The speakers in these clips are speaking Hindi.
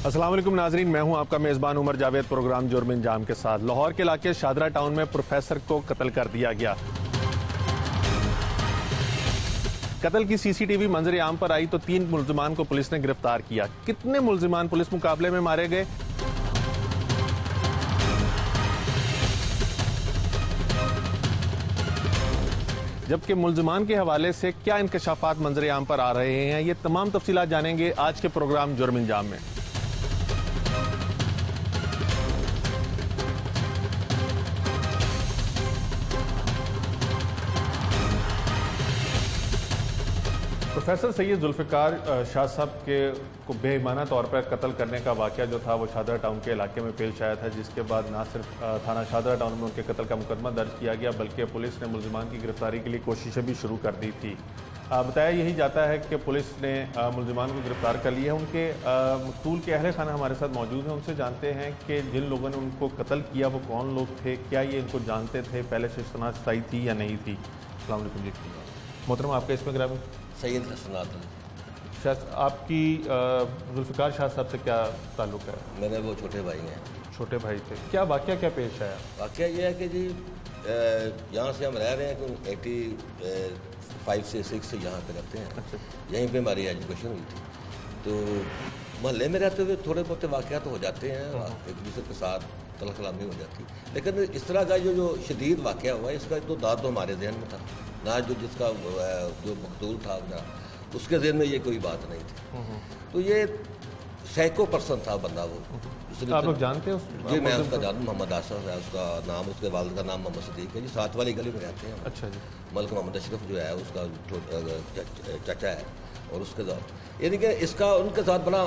अस्सलाम वालेकुम नाजरीन, मैं हूं आपका मेज़बान उमर जावेद। प्रोग्राम जुर्म अंजाम के साथ लाहौर के इलाके शादरा टाउन में प्रोफेसर को कत्ल कर दिया गया। कत्ल की सीसीटीवी मंजर आम पर आई तो 3 मुल्जिमान को पुलिस ने गिरफ्तार किया। कितने मुल्जिमान पुलिस मुकाबले में मारे गए, जबकि मुल्जिमान के हवाले से क्या इंकशाफात मंजर आम पर आ रहे हैं, ये तमाम तफसीलात जानेंगे आज के प्रोग्राम जुर्म अंजाम में। प्रोफेसर सैयद जुल्फ़िकार शाह साहब के को बेईमाना तौर पर कत्ल करने का वाक़या जो था वो शादरा टाउन के इलाके में पेश आया था, जिसके बाद ना सिर्फ थाना शादरा टाउन में उनके कत्ल का मुकदमा दर्ज किया गया बल्कि पुलिस ने मुल्जिमान की गिरफ्तारी के लिए कोशिशें भी शुरू कर दी थी। बताया यही जाता है कि पुलिस ने मुल्जिमान को गिरफ्तार कर लिया है। उनके मकतूल के अहले खाना हमारे साथ मौजूद हैं, उनसे जानते हैं कि जिन लोगों ने उनको कत्ल किया वो कौन लोग थे, क्या ये इनको जानते थे, पहले से शनाख्त तय थी या नहीं थी। अस्सलाम वालेकुम जी। मोहतरम, आपका इसमें ग्राम सैयद हसनात शाह, आपकी जुल्फ़िकार शाह साहब से क्या ताल्लुक़ है? मेरे वो छोटे भाई हैं। छोटे भाई थे। क्या वाक़या क्या पेश आया? वाक़या ये है कि जी यहाँ से हम रह रहे हैं कि 85 से 6 से यहाँ पे रहते हैं। अच्छा। यहीं पे हमारी एजुकेशन हुई थी। तो मोहल्ले में रहते हुए थोड़े बहुत वाक़यात तो हो जाते हैं, एक दूसरे के साथ तलखलामी हो जाती, लेकिन इस तरह का जो शदीद वाक़या हुआ इसका तो दाद तो हमारे जहन में था ना, जो जिसका जो मकतूल था ना उसके जहन में ये कोई बात नहीं थी। तो ये सैको पर्सन था बंदा वो। आप लोग जानते हो? जी मैं उसका जानूँ, मोहम्मद आसफ है उसका नाम, उसके वालिद का नाम मोहम्मद सदीक है जी, साथ वाली गली में रहते हैं। अच्छा जी। मलिक मोहम्मद अशरफ जो है उसका चाचा है, और उसके साथ यानी कि इसका उनके साथ बड़ा,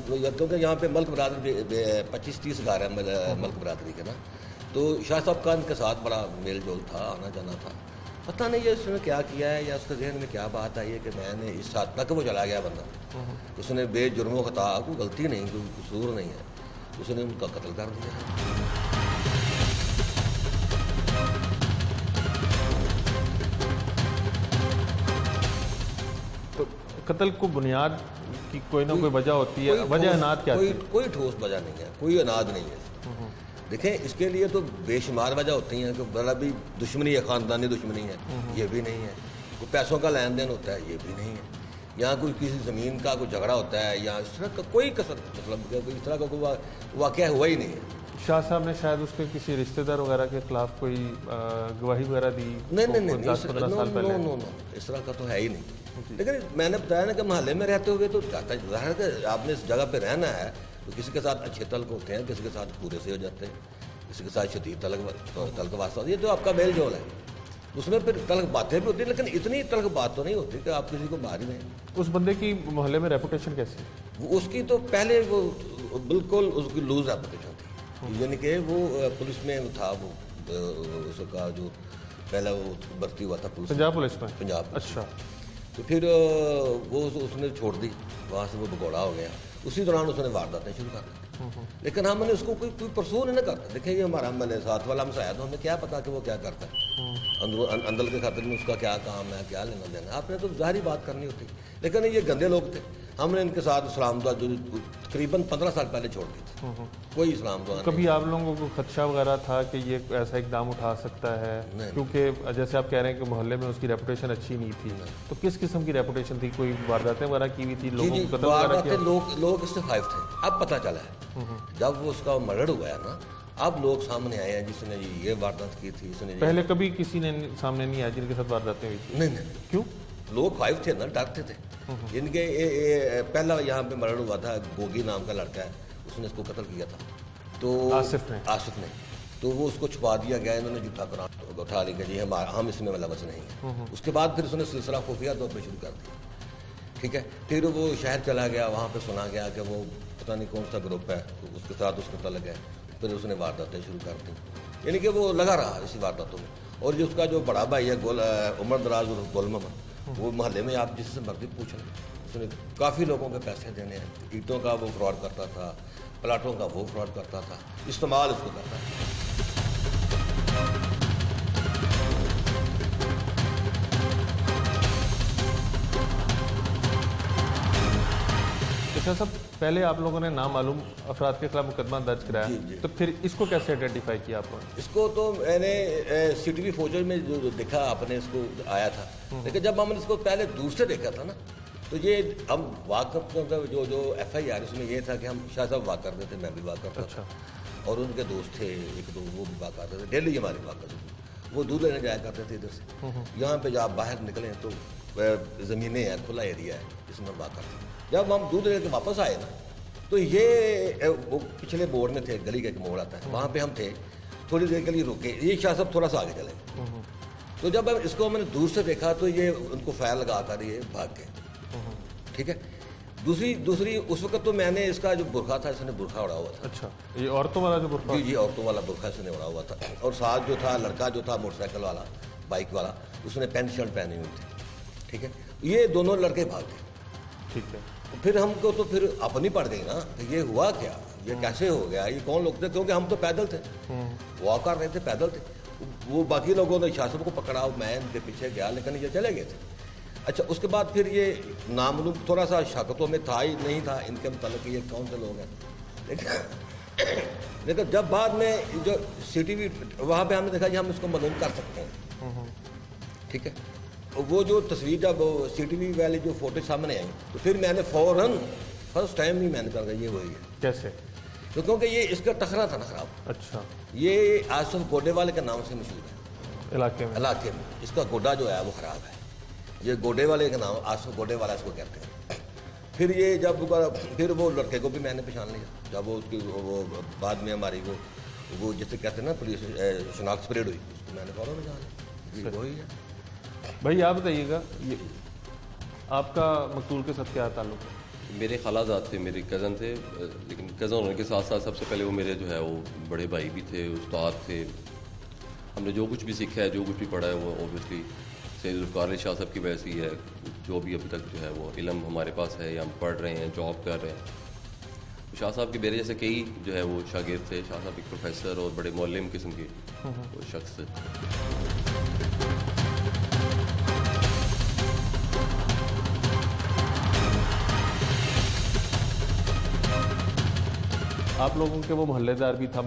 क्योंकि यहाँ पे मलिक बरादरी 25-30 घर है मलिक बरादरी के ना, तो शाह साहब का इनके साथ बड़ा मेल जोल था, आना जाना था। पता नहीं ये उसने क्या किया है या उसके जहन में क्या बात आई है कि मैंने इस हद तक वो चला गया बंदा, उसने बेजुर्मो खता, कोई गलती नहीं, कोई कसूर नहीं है, उसने उनका कत्ल कर दिया। तो कत्ल को बुनियाद की कोई ना कोई वजह होती है, वजह अनाद क्या थी? कोई ठोस वजह नहीं है, कोई अनाद नहीं है। देखें इसके लिए तो बेशुमार वजह होती हैं कि बड़ा भी दुश्मनी है, ख़ानदानी दुश्मनी है, ये भी नहीं है। कोई पैसों का लेन देन होता है, ये भी नहीं है। यहाँ कोई किसी ज़मीन का कोई झगड़ा होता है या इस तरह का कोई कसर, मतलब इस तरह का कोई वाक़या हुआ ही नहीं है। शाह साहब ने शायद उसके किसी रिश्तेदार वगैरह के खिलाफ कोई गवाही वगैरह दी? नहीं, 10-15 साल पहले। नो, इस तरह का तो है ही नहीं। लेकिन मैंने बताया ना कि मोहल्ले में रहते हुए तो जाता है कि आपने इस जगह पर रहना है तो किसी के साथ अच्छे तल्क होते हैं, किसी के साथ पूरे से हो जाते हैं, किसी के साथ शदीद तल्क वास्ता होती है, जो आपका मेल जोल है उसमें फिर तल्क बातें भी होती हैं, लेकिन इतनी तल्क बात तो नहीं होती कि आप किसी को मार ही नहीं। उस बंदे की मोहल्ले में रेपुटेशन कैसी है? उसकी तो पहले वो बिल्कुल उसकी लूज रेपुटेशन थी, यानी कि वो पुलिस में था, वो उसका जो पहला वो भर्ती हुआ था पंजाब पुलिस में। पंजाब। अच्छा। तो फिर वो उसने छोड़ दी, वहाँ से वो भगौड़ा हो गया। उसी दौरान उसने वारदातें शुरू कर दी, लेकिन हमने उसको कोई परसून नहीं करता। देखिए ये हमारा मैंने साथ वाला हमसाया, तो हमें क्या पता कि वो क्या करता है अंदर के खातिर में, उसका क्या काम है, क्या लेना देना। आपने तो जाहिर बात करनी होती, लेकिन ये गंदे लोग थे। हमने इनके साथ इस्लाम दुआ जो तकरीबन 15 साल पहले छोड़ दी थी, कोई इस्लाम दुआ। कभी आप लोगों को खदशा वगैरह था कि ये ऐसा इकदाम उठा सकता है? क्योंकि जैसे आप कह रहे हैं कि मोहल्ले में उसकी रेपुटेशन अच्छी नहीं थी, तो किस किस्म की रेपुटेशन थी? कोई वारदातें वगैरह की हुई थी? लोगों को कत्ल वगैरह किया? लोग इससे खौफ थे। अब पता चला है जब वो उसका मर्डर हुआ है ना, अब लोग सामने आए हैं जिसने ये वारदात की थी। इसने पहले कभी किसी ने सामने नहीं आया जिनके साथ वारदातें हुई थी? नहीं। क्यों? लोग खौफ थे ना, डरते थे। इनके पहला यहाँ पे मर्डर हुआ था, गोगी नाम का लड़का है, उसने इसको कत्ल किया था। तो आसिफ ने तो वो उसको छुपा दिया गया, इन्होंने झूठा करार उठा लिया जी हम इसमें मुलव्वस नहीं है। उसके बाद फिर उसने सिलसिला खुफिया तौर पर शुरू कर दिया, ठीक है। फिर वो शहर चला गया, वहाँ पे सुना गया कि वो पता नहीं कौन सा ग्रुप है, तो उसके साथ उसको तलक है। फिर उसने वारदातें शुरू कर दी, यानी कि वो लगा रहा इसी वारदातों में। और जो उसका जो बड़ा भाई है उमर दराज और गोल मोहम्मद, वो मोहल्ले में आप जिससे मर्जी पूछ लें, उसने काफ़ी लोगों के पैसे देने हैं। ईंटों का वो फ्रॉड करता था, प्लाटों का वो फ्रॉड करता था, इस्तेमाल उसको करता था। शाह साहब, पहले आप लोगों ने नामालूम अफराद के खिलाफ मुकदमा दर्ज कराया, तो फिर इसको कैसे आइडेंटिफाई किया आप लोगों ने? इसको तो मैंने CTV फौज में जो देखा आपने इसको आया था, लेकिन जब हमने इसको पहले दूर से देखा था ना, तो ये हम वाक जो FIR उसमें ये था कि हम शाह साहब वाक करते थे, मैं भी वाक करता था, और उनके दोस्त थे एक दो, वो भी वाक करते थे, डेली हमारे वाक करते थे, वो दूध लेने जाया करते थे इधर से। यहाँ पे जब आप बाहर निकले तो ज़मीनें हैं, खुला एरिया है जिसमें हम वाक करते थे। जब हम दूध लेकर वापस आए ना, तो ये वो पिछले बोर्ड में थे, गली का एक मोड़ आता है, वहाँ पे हम थे, थोड़ी देर के लिए रुके, ये शाह साहब थोड़ा सा आगे चले। तो जब अब इसको मैंने दूर से देखा तो ये उनको फायर लगा कर ये भाग गए, ठीक है। दूसरी उस वक्त तो मैंने इसका जो बुरखा था, इसने बुरखा उड़ा हुआ था। अच्छा, ये औरतों वाला जो बुरखा? जी, औरतों वाला बुरखा इसने उड़ा हुआ था, और साथ जो था लड़का जो था मोटरसाइकिल वाला, बाइक वाला, उसने पैंट शर्ट पहनी हुई थी, ठीक है। ये दोनों लड़के भाग गए, ठीक है। फिर हमको तो फिर अपनी पड़ गई ना कि ये हुआ क्या, ये कैसे हो गया, ये कौन लोग थे, क्योंकि हम तो पैदल थे, वॉक कर रहे थे, पैदल थे। वो बाकी लोगों ने शाह साहब को पकड़ा, मैं इनके पीछे गया, लेकिन ये चले गए थे। अच्छा, उसके बाद फिर ये नामालूम, थोड़ा सा शक तो हमें था ही नहीं था इनके मतलब ये कौन से लोग हैं, लेकिन जब बाद में जो CTV वहाँ पे हमने देखा कि हम इसको मालूम कर सकते हैं, ठीक है। वो जो तस्वीर जब CTV वाली जो फोटो सामने आई, तो फिर मैंने फौरन फर्स्ट टाइम ही मैंने कहा ये वही है। कैसे? तो क्योंकि ये इसका टखना था ना खराब। अच्छा। ये आसफ गोडे वाले के नाम से मशहूर है इलाके में। इसका गोडा जो है वो ख़राब है, ये गोडे वाले का नाम आसफ गोडे वाला इसको कहते हैं। फिर ये जब फिर वो लड़के को भी मैंने पहचान लिया, जब वो उसकी वो बाद में हमारी वो जिसे कहते हैं ना पुलिस शनाख्त परेड हुई, उसको मैंने फौरन पहचान लिया, वही है। भाई आप बताइएगा, ये आपका मकतूल के साथ क्या ताल्लुक है? मेरे खालाजाद थे, मेरे कज़न थे, लेकिन कज़न होने के साथ साथ सबसे पहले वो मेरे जो है वो बड़े भाई भी थे, उस्ताद थे। हमने जो कुछ भी सीखा है, जो कुछ भी पढ़ा है, वो ऑब्वियसली सैयद ज़ुल्फ़िकार अली शाह साहब की वजह से ही है। जो भी अभी तक जो है वो इल्म हमारे पास है, या हम पढ़ रहे हैं, जॉब कर रहे हैं। शाह साहब के मेरे जैसे कई जो है वो शागिर्द थे। शाह साहब एक प्रोफेसर और बड़े मौलम किस्म के वो शख्स थे। आप लोगों के वो मोहल्लेदार भी था,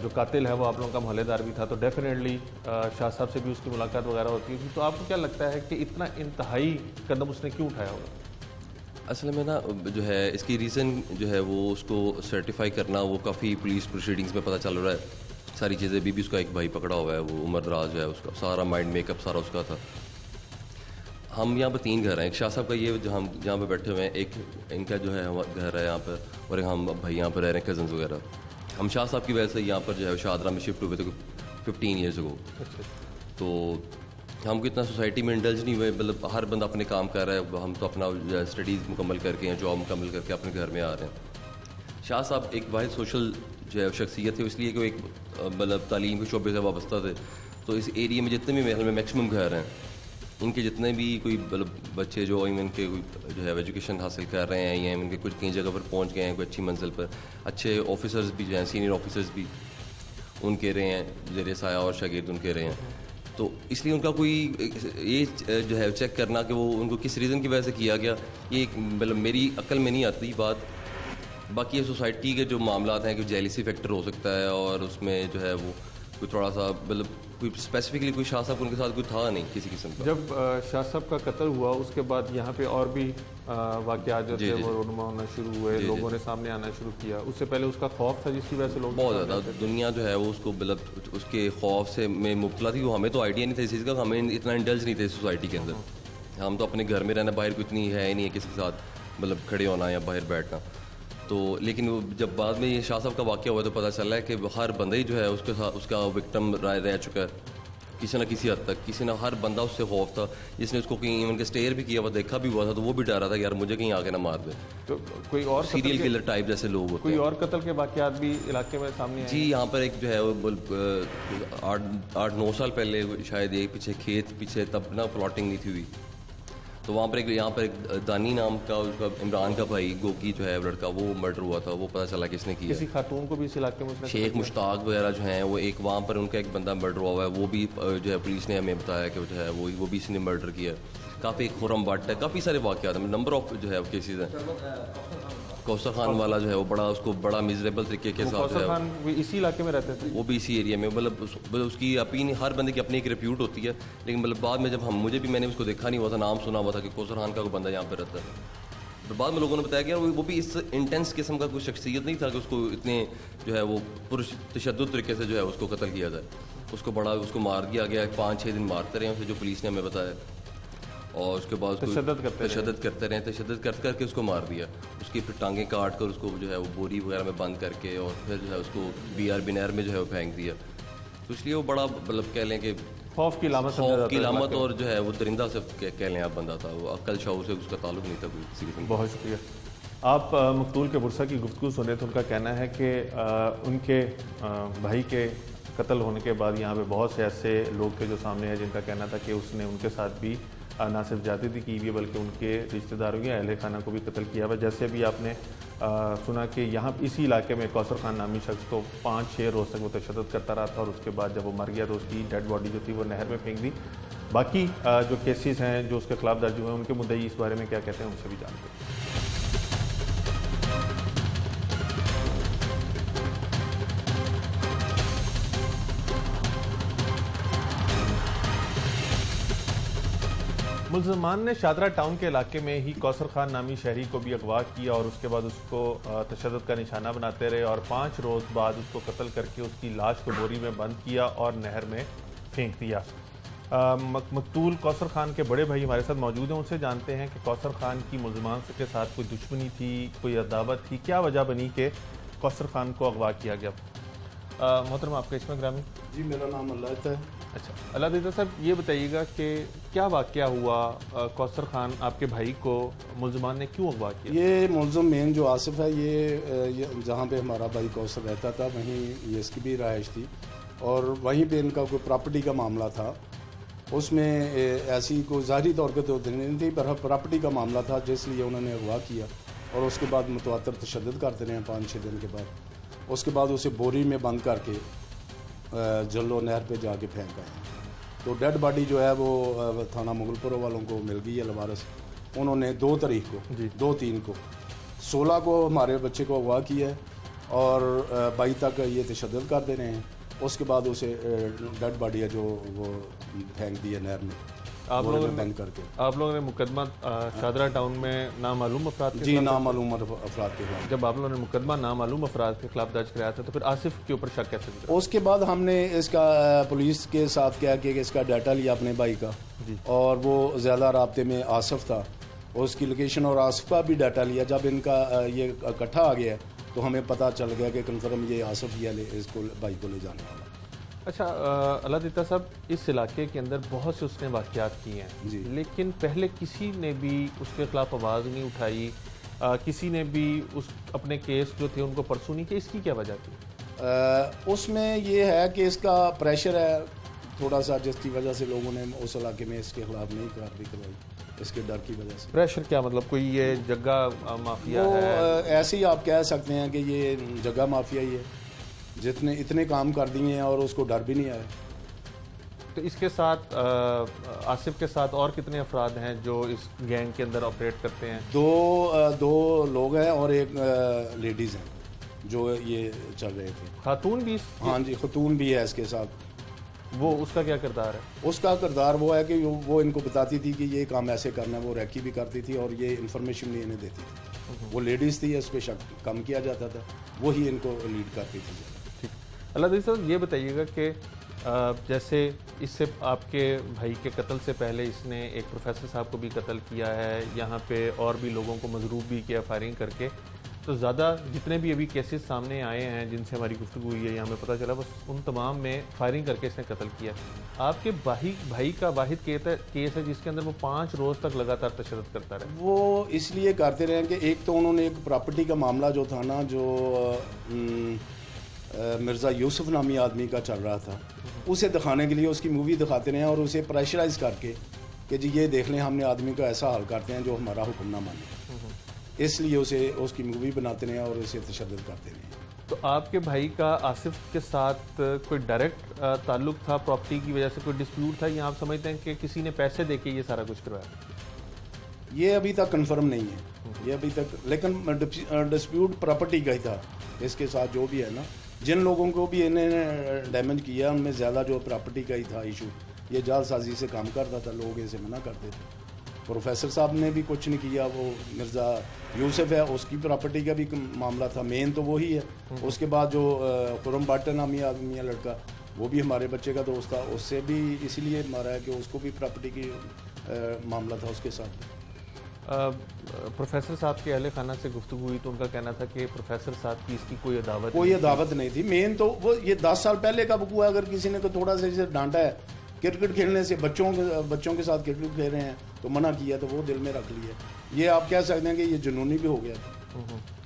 जो कातिल है वो आप लोगों का मोहल्लेदार भी था, तो डेफिनेटली शाह साहब से भी उसकी मुलाकात वगैरह होती थी। तो आपको क्या लगता है कि इतना इंतहाई कदम उसने क्यों उठाया होगा? असल में ना जो है इसकी रीज़न जो है वो उसको सर्टिफाई करना, वो काफ़ी पुलिस प्रोसीडिंग्स में पता चल रहा है सारी चीज़ें। भी उसका एक भाई पकड़ा हुआ है, वो उमर दराज है, उसका सारा माइंड मेकअप सारा उसका था। हम यहाँ पर 3 घर हैं, एक शाह साहब का ये जो हम जहाँ पे बैठे हुए हैं, एक इनका जो है घर है यहाँ पर, और एक हम भाई यहाँ पर रह रहे हैं कज़न्स वगैरह। हम शाह साहब की वजह से यहाँ पर जो है शाहदरा में शिफ्ट हुए थे 15 ईयर्स अगो। तो हम कितना सोसाइटी में इंडल्ज नहीं हुए, मतलब हर बंदा अपने काम कर रहा है, हम तो अपना स्टडीज़ मुकम्मल करके या जॉब मुकम्मल करके अपने घर में आ रहे हैं। शाह साहब एक वाहिद सोशल जो है शख्सियत है, इसलिए कि वो एक मतलब तालीम के शोबे से वाबस्ता थे। तो इस एरिया में जितने भी महल में मैक्सिमम घर हैं, इनके जितने भी कोई मतलब बच्चे जो इनके जो है एजुकेशन हासिल कर रहे हैं, या इनके कुछ कई जगह पर पहुंच गए हैं, कोई अच्छी मंजिल पर, अच्छे ऑफिसर्स भी जो हैं, सीनियर ऑफिसर्स भी उनके रहे हैं, ज़ेरे साया और शागिर्द उनके रहे हैं। तो इसलिए उनका कोई ये जो है चेक करना कि वो उनको किस रीज़न की वजह से किया गया, ये मतलब मेरी अक्ल में नहीं आती बात। बाकी ये सोसाइटी के जो मामला हैं कि जेलिसी फैक्टर हो सकता है, और उसमें जो है वो कोई थोड़ा सा मतलब कोई स्पेसिफिकली कोई शाह साहब उनके साथ कोई था नहीं किसी किस्म का। जब शाह साहब का कत्ल हुआ उसके बाद यहाँ पे और भी वाक़यात जो थे वो रोनुमा होना शुरू हुए, लोगों ने सामने आना शुरू किया। उससे पहले उसका खौफ था जिसकी वजह से लोग बहुत ज़्यादा दुनिया जो है वो उसको मतलब उसके खौफ से में मुब्तला थी। वो हमें तो आइडिया नहीं था इस चीज़ का, हमें इतना इंडल्ज नहीं थे सोसाइटी के अंदर। हम तो अपने घर में रहना, बाहर को इतनी है नहीं है किसी के साथ मतलब खड़े होना या बाहर बैठना। तो लेकिन वो जब बाद में ये शाह साहब का वाक़या हुआ तो पता चला है कि हर बंदा ही जो है उसके साथ उसका विक्टिम रह चुका है किसी न किसी हद तक। किसी न हर बंदा उससे खौफ था, जिसने उसको कहीं इवन के स्टेयर भी किया हुआ देखा भी हुआ था, तो वो भी डर रहा था कि यार मुझे कहीं आके ना मार दे। तो कोई और सीरियल किलर टाइप जैसे लोग होते कोई और कत्ल के वाक़यात भी इलाके में सामने आए? जी, यहाँ पर एक जो है वो 8-9 साल पहले शायद ये पीछे तब ना प्लॉटिंग नहीं थी हुई, तो वहाँ पर यहाँ पर एक दानी नाम का उसका इमरान का भाई गोगी जो है लड़का, वो मर्डर हुआ था। वो पता चला किसने किया। किसी खातून को भी इस इलाके में उसने शेख मुश्ताक वगैरह जो हैं वो एक वहाँ पर उनका एक बंदा मर्डर हुआ है, वो भी जो है पुलिस ने हमें बताया कि जो है वो भी इसने मर्डर किया। काफ़ी खुरम भट्ट है, काफ़ी सारे वाक़यात हैं, नंबर ऑफ जो है केसेस हैं। कौसर खान वाला जो है वो उसको बड़ा मिजरेबल तरीके के साथ कौसर खान भी इसी इलाके में रहते थे? वो भी इसी एरिया में, मतलब उसकी अपनी हर बंदे की अपनी एक रिप्यूट होती है, लेकिन मतलब बाद में जब मुझे भी मैंने उसको देखा नहीं हुआ था, नाम सुना हुआ था कि कौसर खान का कोई बंदा यहाँ पर रहता है। तो बाद में लोगों ने बताया कि यार वो भी इस इंटेंस किस्म का कोई शख्सियत नहीं था कि उसको इतने जो है वो तशद्दुद तरीके से जो है उसको कत्ल किया जाए। उसको मार दिया गया, 5-6 दिन मारते रहे उसे, जो पुलिस ने हमें बताया, और उसके बाद तशद्दुद करते रहे, तशद्दुद करके उसको मार दिया। उसकी फिर टांगें काट कर उसको जो है वो बोरी वगैरह में बंद करके और फिर जो है उसको BRB नहर में जो है वो फेंक दिया। तो इसलिए वो बड़ा मतलब कह लें कि खौफ की लामत और जो है वो दरिंदा से कह लें आप बंदा था, वो अक्ल शऊर से उसका ताल्लुक नहीं था कोई किसी किस्म। बहुत शुक्रिया। आप मकतूल के बुरसा की गुफ्तगू सुने तो उनका कहना है कि उनके भाई के कत्ल होने के बाद यहाँ पे बहुत से ऐसे लोग थे जो सामने हैं जिनका कहना था कि उसने उनके साथ भी ना सिर्फ ज्यादती की हुई है बल्कि उनके रिश्तेदारों या अहले खाना को भी कत्ल किया हुआ। जैसे अभी आपने सुना कि यहाँ इसी इलाके में कौसर खान नामी शख्स को 5-6 रोज़ तक वो तशद्दुद करता रहा था और उसके बाद जब वो मर गया तो उसकी डेड बॉडी जो थी वो नहर में फेंक दी। बाकी जो केसेस हैं जो उसके खिलाफ दर्ज हुए हैं उनके मुद्दई इस बारे में क्या कहते हैं उनसे भी जानते हैं। मुलजमान ने शादरा टाउन के इलाके में ही कौसर खान नामी शहरी को भी अगवा किया और उसके बाद उसको तशद्दुद का निशाना बनाते रहे और 5 रोज़ बाद उसको कत्ल करके उसकी लाश को बोरी में बंद किया और नहर में फेंक दिया। मकतूल कौसर खान के बड़े भाई हमारे साथ मौजूद हैं, उनसे जानते हैं कि कौसर खान की मुलजमान के साथ कोई दुश्मनी थी, कोई अदावत थी, क्या वजह बनी कि कौसर खान को अगवा किया गया। मोहतरम आपका इसमें ग्रामी? जी मेरा नाम अल्लाह है। अच्छा, अल्लाह दीदा साहब ये बताइएगा कि क्या वाक़या हुआ, कौसर खान आपके भाई को मुलजमान ने क्यों अगवा किया? ये मुलजम मेन जो आसिफ है ये जहाँ पे हमारा भाई कौसर रहता था वहीं ये इसकी भी रहायश थी और वहीं पे इनका कोई प्रॉपर्टी का मामला था। उसमें ऐसी कोई ज़ाहरी तौर पे तो नहीं थी पर प्रॉपर्टी का मामला था जिसलिए उन्होंने अगवा किया और उसके बाद मुतवातर तशद्दुद करते रहे 5-6 दिन के बाद। उसके बाद उसे बोरी में बंद करके जल्लो नहर पे जाके फेंक आए। तो डेड बॉडी जो है वो थाना मुगलपुर वालों को मिल गई है लवारस। उन्होंने 2 तारीख को 2-3 को 16 को हमारे बच्चे को अगवा किया है और 22 तक ये तशद्दुद कर दे रहे हैं। उसके बाद उसे डेड बॉडी है जो वो फेंक दी है नहर में आप लोगों ने बंद करके। आप लोगों ने मुकदमा शादरा टाउन में नामालूम अफराद के जी नामालूम अफराद के खिलाफ। जब आप लोगों ने मुकदमा नामालूम अफराद के खिलाफ दर्ज कराया था तो फिर आसिफ के ऊपर शक कैसे गुजरा? उसके बाद हमने इसका पुलिस के साथ क्या किया कि इसका डाटा लिया अपने भाई का और वो ज़्यादा राब्ते में आसिफ था, उसकी लोकेशन और आसिफ का भी डाटा लिया। जब इनका ये इकट्ठा आ गया तो हमें पता चल गया कि कन्फर्म ये आसिफ ही इसको भाई को ले जाने वाला। अच्छा, अल्लाह दीता साहब इस इलाके के अंदर बहुत से उसने वाक़यात किए हैं लेकिन पहले किसी ने भी उसके खिलाफ आवाज़ नहीं उठाई, किसी ने भी उस अपने केस जो थे उनको परसू नहीं किया। इसकी क्या वजह थी? उसमें ये है कि इसका प्रेशर है थोड़ा सा जिसकी वजह से लोगों ने उस इलाके में इसके खिलाफ नहीं कार्रवाई करवाई, इसके डर की वजह से। प्रेशर क्या मतलब? कोई ये जगह माफिया है? ऐसे ही आप कह सकते हैं कि ये जगह माफिया ही है, जितने इतने काम कर दिए हैं और उसको डर भी नहीं आया। तो इसके साथ आसिफ के साथ और कितने अफराद हैं जो इस गैंग के अंदर ऑपरेट करते हैं? दो लोग हैं और एक लेडीज़ हैं जो ये चल रहे थे। खातून भी? हाँ जी, खातून भी है इसके साथ। वो उसका क्या किरदार है? उसका किरदार वो है कि वो इनको बताती थी कि ये काम ऐसे करना है, वो रैकी भी करती थी और ये इन्फॉर्मेशन भी इन्हें देती थी। वो लेडीज़ थी, उस पर शक कम किया जाता था, वही इनको लीड करती थी। ठीक, अल्लाह साहब ये बताइएगा कि जैसे इससे आपके भाई के कत्ल से पहले इसने एक प्रोफेसर साहब को भी कत्ल किया है, यहाँ पे और भी लोगों को मजरूब भी किया फायरिंग करके। तो ज़्यादा जितने भी अभी केसेस सामने आए हैं जिनसे हमारी गुफ्तगू हुई है या हमें पता चला, बस उन तमाम में फायरिंग करके इसने कत्ल किया। आपके भाई का वाहिद केस है जिसके अंदर वो 5 रोज़ तक लगातार तशद्दुद करता रहा। वो इसलिए करते रहे कि एक तो उन्होंने एक प्रॉपर्टी का मामला जो था ना, जो मिर्ज़ा यूसुफ नामी आदमी का चल रहा था, उसे दिखाने के लिए उसकी मूवी दिखाते रहे और उसे प्रेशराइज करके कि जी ये देख लें हमने आदमी को ऐसा हाल करते हैं जो हमारा हुक्म ना माने, इसलिए उसे उसकी मूवी बनाते रहे और उसे तशद्दुद करते रहे। तो आपके भाई का आसिफ के साथ कोई डायरेक्ट ताल्लुक था, प्रॉपर्टी की वजह से कोई डिस्प्यूट था, या आप समझते हैं कि किसी ने पैसे देके ये सारा कुछ करवाया? ये अभी तक कंफर्म नहीं है, ये अभी तक, लेकिन डिस्प्यूट प्रॉपर्टी का ही था इसके साथ। जो भी है ना, जिन लोगों को भी इन्हें डैमेज किया उनमें ज़्यादा जो प्रॉपर्टी का ही था इशू। ये जालसाजी से काम करता था, लोग इसे मना करते थे। प्रोफेसर साहब ने भी कुछ नहीं किया, वो मिर्ज़ा यूसुफ है उसकी प्रॉपर्टी का भी मामला था, मेन तो वही है। उसके बाद जो खुरम भट्ट नामी आदमी है लड़का, वो भी हमारे बच्चे का दोस्त था, उससे भी इसीलिए मारा है कि उसको भी प्रॉपर्टी की मामला था उसके साथ। प्रोफेसर साहब के अहले खाना से गुफ्तगू हुई तो उनका कहना था कि प्रोफेसर साहब की इसकी कोई अदावत नहीं थी। मेन तो वो ये 10 साल पहले का हुआ। अगर किसी ने तो थोड़ा सा इसे डांटा है क्रिकेट खेलने से, बच्चों के साथ क्रिकेट खेल रहे हैं तो मना किया, तो वो दिल में रख लिया। ये आप कह सकते हैं कि ये जुनूनी भी हो गया था।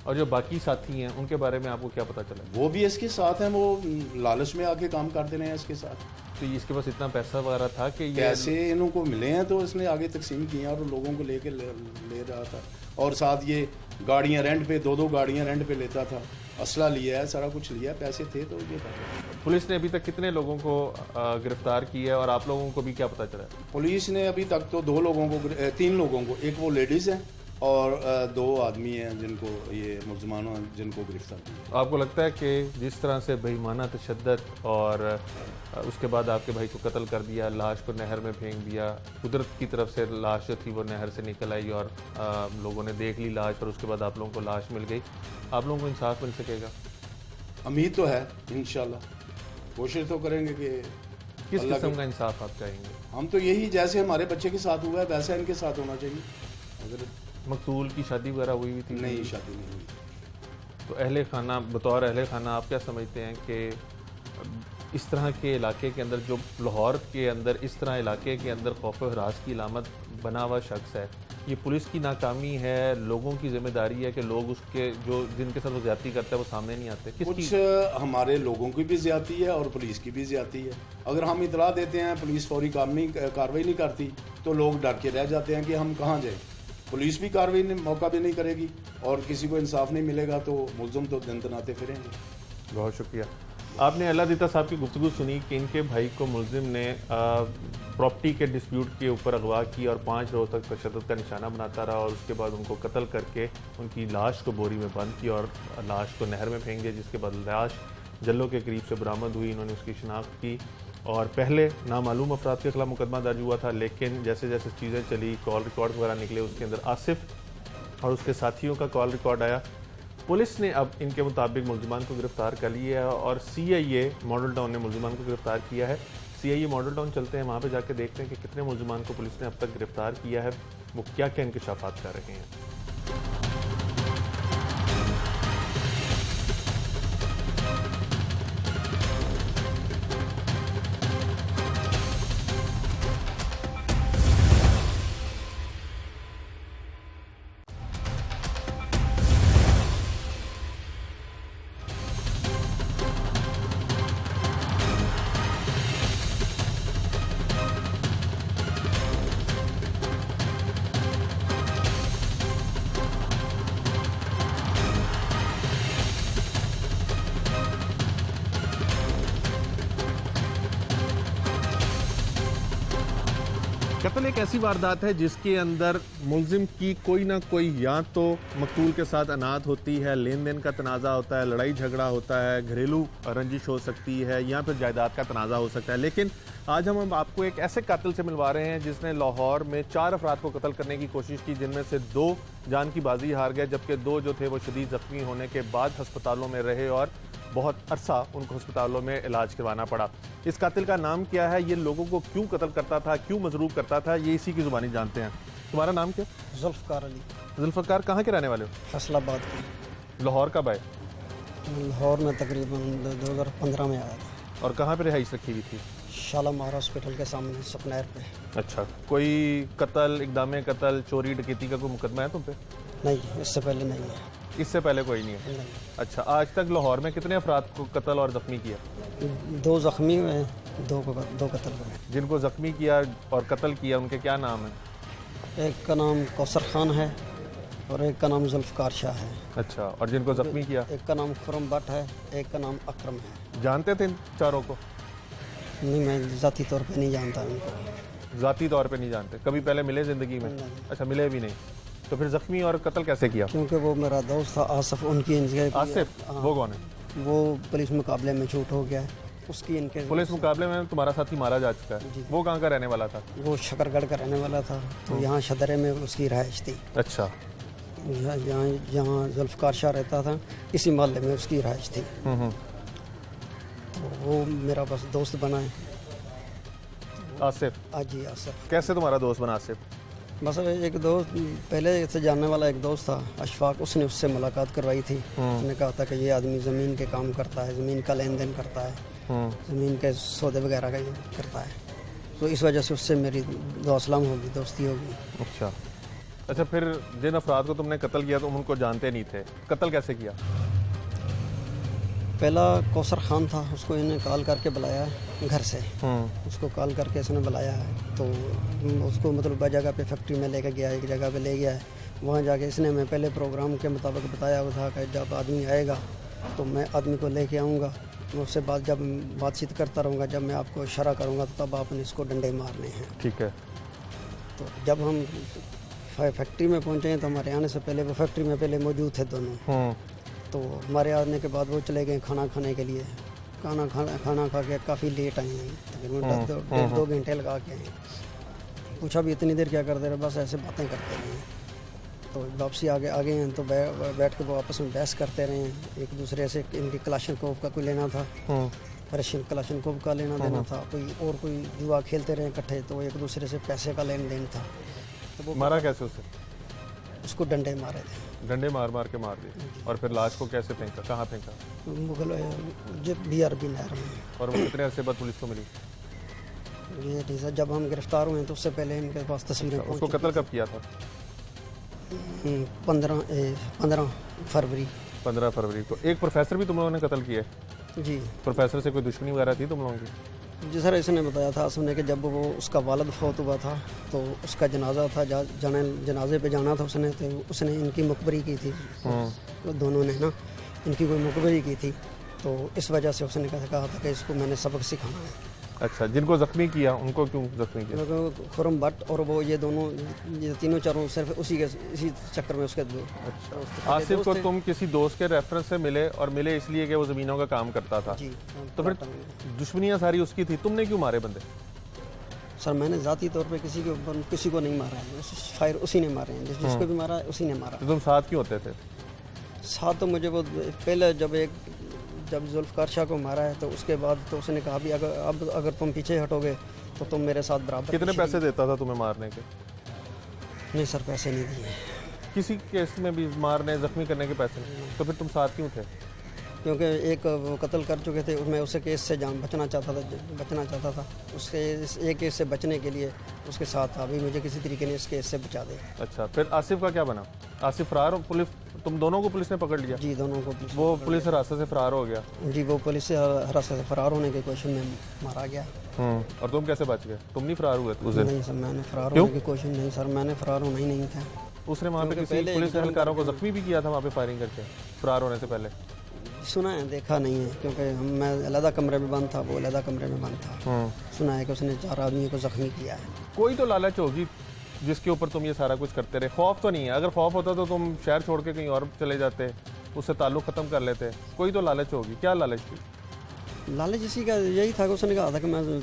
और जो बाकी साथी हैं उनके बारे में आपको क्या पता चला? वो भी इसके साथ हैं, वो लालच में आके काम करते रहे हैं इसके साथ। तो इसके पास इतना पैसा वगैरह था कि ये पैसे इनको मिले हैं तो इसने आगे तकसीम किया और लोगों को लेके ले रहा था। और साथ ये गाड़ियां रेंट पे, 2-2 गाड़ियां रेंट पे लेता था, असला लिया है, सारा कुछ लिया है, पैसे थे तो ये था। पुलिस ने अभी तक कितने लोगों को गिरफ्तार किया है और आप लोगों को भी क्या पता चला? पुलिस ने अभी तक तो 3 लोगों को, एक वो लेडीज़ है और 2 आदमी हैं जिनको ये मुलजमान जिनको गिरफ्तार किया। आपको लगता है कि जिस तरह से बेईमाना तशद्दुद और उसके बाद आपके भाई को कत्ल कर दिया, लाश को नहर में फेंक दिया, कुदरत की तरफ से लाश जो थी वो नहर से निकल आई और लोगों ने देख ली लाश और उसके बाद आप लोगों को लाश मिल गई, आप लोगों को इंसाफ मिल सकेगा? उम्मीद तो है, इंशाल्लाह कोशिश तो करेंगे कि किस किस्म का इंसाफ आप चाहेंगे? हम तो यही, जैसे हमारे बच्चे के साथ हुआ है वैसा इनके साथ होना चाहिए। अगर मकतूल की शादी वगैरह हुई थी? नहीं, शादी नहीं हुई। तो अहले खाना, बतौर अहले खाना आप क्या समझते हैं कि इस तरह के इलाके के अंदर, जो लाहौर के अंदर इस तरह इलाके के अंदर खौफ हरास की अलामत बना हुआ शख्स है, ये पुलिस की नाकामी है, लोगों की जिम्मेदारी है कि लोग उसके जो जिनके साथ वो ज्यादती करता है वो सामने नहीं आते? कुछ हमारे लोगों की भी ज्यादती है और पुलिस की भी ज्यादती है। अगर हम इतला देते हैं, पुलिस फौरी कार्रवाई नहीं करती तो लोग डर के रह जाते हैं कि हम कहाँ जाए। पुलिस भी कार्रवाई मौका भी नहीं करेगी और किसी को इंसाफ नहीं मिलेगा तो मुलज़िम तो दिन तनाते फिरेंगे। बहुत शुक्रिया। आपने अल्लाह दीता साहब की गुफ्तगू सुनी कि इनके भाई को मुलजिम ने प्रॉपर्टी के डिस्प्यूट के ऊपर अगवा की और 5 रोज़ तक तशद्दुद का निशाना बनाता रहा और उसके बाद उनको कत्ल करके उनकी लाश को बोरी में बंद किया और लाश को नहर में फेंक दिया, जिसके बाद लाश जल्लों के करीब से बरामद हुई। इन्होंने उसकी शिनाख्त की और पहले नामालूम अफराद के खिलाफ मुकदमा दर्ज हुआ था, लेकिन जैसे जैसे चीज़ें चली, कॉल रिकॉर्ड वगैरह निकले, उसके अंदर आसिफ और उसके साथियों का कॉल रिकॉर्ड आया। पुलिस ने अब इनके मुताबिक मुलजिमान को गिरफ्तार कर लिया है और CIA मॉडल टाउन ने मुलजिमान को गिरफ्तार किया है। CIA मॉडल टाउन चलते हैं, वहाँ पे जाके देखते हैं कि कितने मुलजिमान को पुलिस ने अब तक गिरफ्तार किया है, वो क्या क्या इंकशाफात कर रहे हैं। कत्ल एक ऐसी वारदात है जिसके अंदर मुलजिम की कोई ना कोई या तो मकतूल के साथ अनात होती है, लेन देन का तनाज़ा होता है, लड़ाई झगड़ा होता है, घरेलू रंजिश हो सकती है या फिर जायदाद का तनाज़ा हो सकता है। लेकिन आज हम आपको एक ऐसे कातिल से मिलवा रहे हैं जिसने लाहौर में 4 अफराद को कत्ल करने की कोशिश की, जिनमें से 2 जान की बाजी हार गए, जबकि 2 जो थे वो शदीद जख्मी होने के बाद अस्पतालों में रहे और बहुत अरसा उनको अस्पतालों में इलाज करवाना पड़ा। इस कातिल का नाम क्या है, ये लोगों को क्यों कत्ल करता था, क्यों मजरूब करता था, ये इसी की ज़ुबानी जानते हैं। तुम्हारा नाम क्या? जुल्फ़कार अली। जुल्फ़कार कहाँ के रहने वाले हो? फैसलाबाद की। लाहौर कब आए? लाहौर में तकरीबन 2015 में आया था। और कहाँ पे रिहाइश रखी हुई थी? शालामार हॉस्पिटल के सामने सपनैर पे। अच्छा, कोई कत्ल, इक़दाम कत्ल, चोरी डकैती का कोई मुकदमा है तुम पे? नहीं, इससे पहले नहीं है। इससे पहले कोई नहीं है? नहीं। अच्छा, आज तक लाहौर में कितने अफराद को कत्ल और ज़ख्मी किया? 2 ज़ख्मी हुए, 2 कत्ल हुए। जिनको ज़ख्मी किया और कत्ल किया उनके क्या नाम है? एक का नाम कौसर खान है और एक का नाम जुल्फ़कार शाह है। अच्छा, और जिनको जख्मी किया? एक का नाम खुरम भट्ट है, एक का नाम अकरम है। जानते थे इन चारों को? नहीं, मैं ज़ाती तौर पे नहीं जानता उनको। ज़ाती तौर पे नहीं जानते? कभी पहले मिले ज़िंदगी में? नहीं। अच्छा, मिले भी नहीं। तो फिर जख्मी और कत्ल कैसे किया? क्योंकि वो मेरा दोस्त था आसिफ, उनकी आसिफ? वो कौन है? वो पुलिस मुकाबले में शूट हो गया है, उसकी इनके पुलिस मुकाबले में तुम्हारा साथी मारा जा चुका है। वो कहाँ का रहने वाला था? वो शकरगढ़ का रहने वाला था, तो यहाँ शदरे में उसकी रहायश थी। अच्छा। यहाँ जुल्फ़कार शाह रहता था, इसी मोहल्ले में उसकी रहायश थी। तो वो मेरा बस दोस्त बना है। आसिफ? जी आसिफ। कैसे तुम्हारा दोस्त बना आसिफ? बस एक दोस्त पहले से जानने वाला एक दोस्त था अशफाक, उसने उससे मुलाकात करवाई थी। उसने कहा था कि ये आदमी ज़मीन के काम करता है, ज़मीन का लेन देन करता है, ज़मीन के सौदे वगैरह का ये करता है। तो इस वजह से उससे मेरी दोस्ताम होगी, दोस्ती होगी। अच्छा। अच्छा, फिर जिन अफराद को तुमने कत्ल किया तुम उनको जानते नहीं थे, कत्ल कैसे किया? पहला कौसर खान था, उसको इन्हें कॉल करके बुलाया घर से। उसको कॉल करके इसने बुलाया है, तो उसको मतलब जगह पे फैक्ट्री में लेके गया, एक जगह पे ले गया है। वहाँ जाके इसने मैं पहले प्रोग्राम के मुताबिक बताया हुआ था कि जब आदमी आएगा तो मैं आदमी को लेके आऊँगा, मैं उससे जब बातचीत करता रहूँगा, जब मैं आपको इशारा करूँगा तो तब आपने इसको डंडे मारने हैं। ठीक है। तो जब हम फैक्ट्री में पहुँचे तो हमारे आने से पहले वो फैक्ट्री में पहले मौजूद थे दोनों। तो हमारे आने के बाद वो चले गए खाना खाने के लिए। खाना खा के काफ़ी लेट आए हैं, तकरीबन 1.5-2 घंटे लगा के आए। पूछा भी इतनी देर क्या करते रहे, बस ऐसे बातें करते रहे। तो वापसी आगे हैं तो बैठ के वो आपस में बहस करते रहे हैं एक दूसरे से। इनकी कलाशनकोव का कोई लेना था, रशियन कलाशनकोव का लेना देना था, कोई जुआ खेलते रहे इकट्ठे, तो एक दूसरे से पैसे का लेन देन था। तो वो मारा कैसे उसे? उसको डंडे मारे थे। डंडे मार मार के मार दिए। और फिर लाश को कैसे फेंका, कहाँ फेंका? मुगल BRB नहर में। और वो कितने अरसे बाद पुलिस को मिली? ये नहीं सर, जब हम गिरफ्तार हुए तो उससे पहले इनके पास तस्वीरें पहुंच उसको कत्ल कब किया था? 15 फरवरी। 15 फरवरी को। एक प्रोफेसर भी तुम लोगों ने कत्ल किया? जी। प्रोफेसर से कोई दुश्मनी वगैरह थी तुम लोगों की? जी सर, इसने बताया था उसने कि जब वो उसका वालिद फौत हुआ था तो उसका जनाजा था, जनाजे पे जाना था उसने, तो उसने इनकी मुखबरी की थी। दोनों ने ना इनकी कोई मुखबरी की थी, तो इस वजह से उसने कहा था कि इसको मैंने सबक सिखाना है। अच्छा, जिनको जख्मी किया उनको क्यों जख्मी किया? खुरम भट्ट और वो ये दोनों, ये तीनों चारों सिर्फ इसी चक्कर में उसके दो। अच्छा। आसिफ को तुम किसी दोस्त के रेफरेंस से मिले, और मिले इसलिए कि वो ज़मीनों का काम करता था? जी। तो फिर दुश्मनियाँ सारी उसकी थी, तुमने क्यों मारे बंदे? सर मैंने ज़ाती तौर पे किसी को नहीं मारा है, फायर उसी ने मारे हैं, जिसको भी मारा है उसी ने मारा। तो तुम साथ क्यों होते थे? साथ तो मुझे वो पहले जब जुल्फ़कार शाह को मारा है तो उसके बाद तो उसने कहा भी अगर तुम पीछे हटोगे तो तुम मेरे साथ बराबर। कितने पैसे देता था तुम्हें मारने के? नहीं सर, पैसे नहीं दिए किसी केस में भी, मारने जख्मी करने के पैसे नहीं। तो फिर तुम साथ क्यों थे? क्योंकि एक वो कत्ल कर चुके थे, मैं उस केस से बचना चाहता था। उसके एक केस से बचने के लिए उसके साथ था, अभी मुझे किसी तरीके ने इस केस से बचा दे। अच्छा, फिर आसिफ का क्या बना? आसिफ फरार, पुलिस तुम दोनों को पुलिस ने पकड़ लिया? जी, दोनों को। वो पुलिस हिरासत से फरार हो गया? जी, वो पुलिस से हिरासत से फरार होने की कोशिश में मारा गया। और तुम कैसे बच गए? तुम नहीं फरार हुए उस दिन? नहीं सर, मैंने फरार होने की कोशिश नहीं सर, मैंने फरार होना ही नहीं था। उसने वहाँ पे किसी पुलिस एहलकारों को जख्मी भी किया था वहाँ पे फायरिंग करके फरार होने से पहले? सुना है, देखा नहीं है, क्योंकि मैं अलग कमरे में बंद था, वो अलग कमरे में बंद था। सुना है कि उसने 4 आदमियों को जख्मी किया है। कोई तो लालच होगी जिसके ऊपर तुम ये सारा कुछ करते रहे। खौफ तो नहीं है? अगर खौफ होता तो तुम शहर छोड़ के कहीं और चले जाते, उससे ताल्लुक़ ख़त्म कर लेते। कोई तो लालच होगी। क्या लालच थी? लालच इसी का यही था कि उसने कहा था कि मैं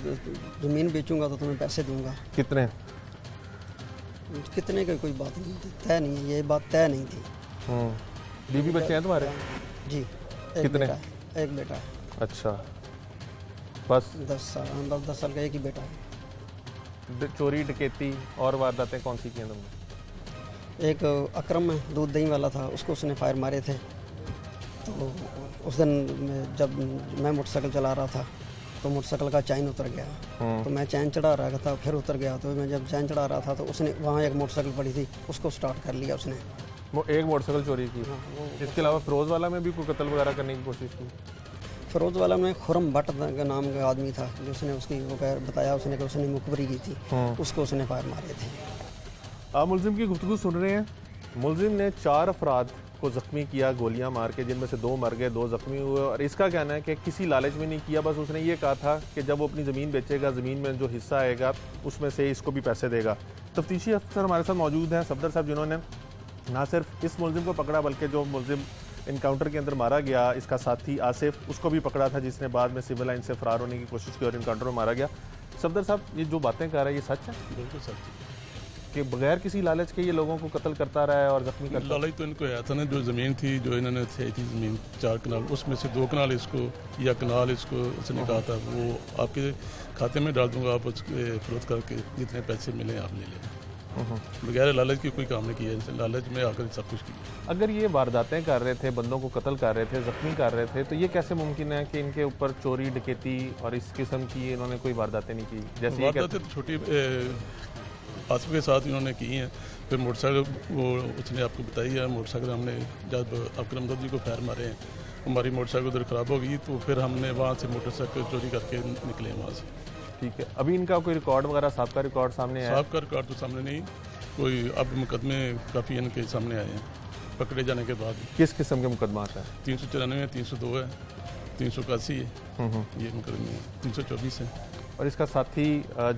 ज़मीन बेचूंगा तो तुम्हें पैसे दूंगा। कितने की कोई बात नहीं तय नहीं है, ये बात तय नहीं थी। बीवी बच्चे हैं तुम्हारे? जी। कितने? एक बेटा है। अच्छा, बस 10 साल का एक ही बेटा है। चोरी डकैती और वारदातें कौन सी की हैं तुमने? एक अकरम है, दूध दही वाला था, उसको उसने फायर मारे थे। तो उस दिन जब मैं मोटरसाइकिल चला रहा था तो मोटरसाइकिल का चैन उतर गया, तो मैं चैन चढ़ा रहा था, फिर उतर गया। तो मैं जब चैन चढ़ा रहा था तो उसने वहाँ एक मोटरसाइकिल पड़ी थी, उसको स्टार्ट कर लिया उसने। वो एक मोटरसाइकिल चोरी की? इसके अलावा फिरोज वाला में भी कोई कत्ल वगैरह करने की कोशिश की? फिरोज वाला में खुरम भट्ट का नाम का आदमी था, जो उसने उसकी वो बताया उसने कि उसने मुखबरी की थी, उसको उसने फायर मारे थे। आप मुलजिम की गुफ्तगू सुन रहे हैं। मुलजिम ने 4 अफराद को ज़ख्मी किया गोलियां मार के, जिनमें से 2 मर गए, 2 ज़ख्मी हुए। और इसका कहना है कि किसी लालच में नहीं किया, बस उसने ये कहा था कि जब वो अपनी ज़मीन बेचेगा, ज़मीन में जो हिस्सा आएगा उसमें से इसको भी पैसे देगा। तफ्तीशी अफसर हमारे साथ मौजूद हैं सफदर साहब, जिन्होंने ना सिर्फ इस मुलजिम को पकड़ा बल्कि जो मुलजिम इनकाउंटर के अंदर मारा गया, इसका साथी आसिफ, उसको भी पकड़ा था, जिसने बाद में सिविल लाइन से फरार होने की कोशिश की और इनकाउंटर में मारा गया। सफदर साहब, ये जो बातें कर रहा है ये सच है? बिल्कुल सच है कि बगैर किसी लालच के ये लोगों को कत्ल करता रहा है और जख्मी करता? लालच तो इनको आया था ना, जो ज़मीन थी जो इन्होंने थी ज़मीन 4 कनाल, उसमें से 2 कनाल इसको या कनाल इसको उसने कहा था वो आपके खाते में डाल दूंगा, आप उसके फरोख्त करके जितने पैसे मिले आप ले लेना। बगैर लालच की कोई काम नहीं किया, इनसे लालच में आकर सब कुछ किया। अगर ये वारदातें कर रहे थे, बंदों को कत्ल कर रहे थे, जख्मी कर रहे थे, तो ये कैसे मुमकिन है कि इनके ऊपर चोरी डकैती और इस किस्म की इन्होंने कोई वारदातें नहीं की? जैसे ये वारदातें तो छोटी आसिफ के साथ इन्होंने की हैं। फिर मोटरसाइकिल वो उसने आपको बताई है, मोटरसाइकिल हमने जब अकरम दत्त जी को फैर मारे हैं, हमारी मोटरसाइकिल उधर ख़राब हो गई, तो फिर हमने वहाँ से मोटरसाइकिल चोरी करके निकले वहाँ से। ठीक है, अभी इनका कोई रिकॉर्ड वगैरह साहब रिकॉर्ड सामने आया? साहब का रिकॉर्ड तो सामने नहीं, कोई अब मुकदमे काफ़ी इनके सामने आए हैं पकड़े जाने के बाद। किस किस्म के मुकदमा है? 394 है, 302 है, 381 है, ये मुकदमे हैं, 324 है। और इसका साथी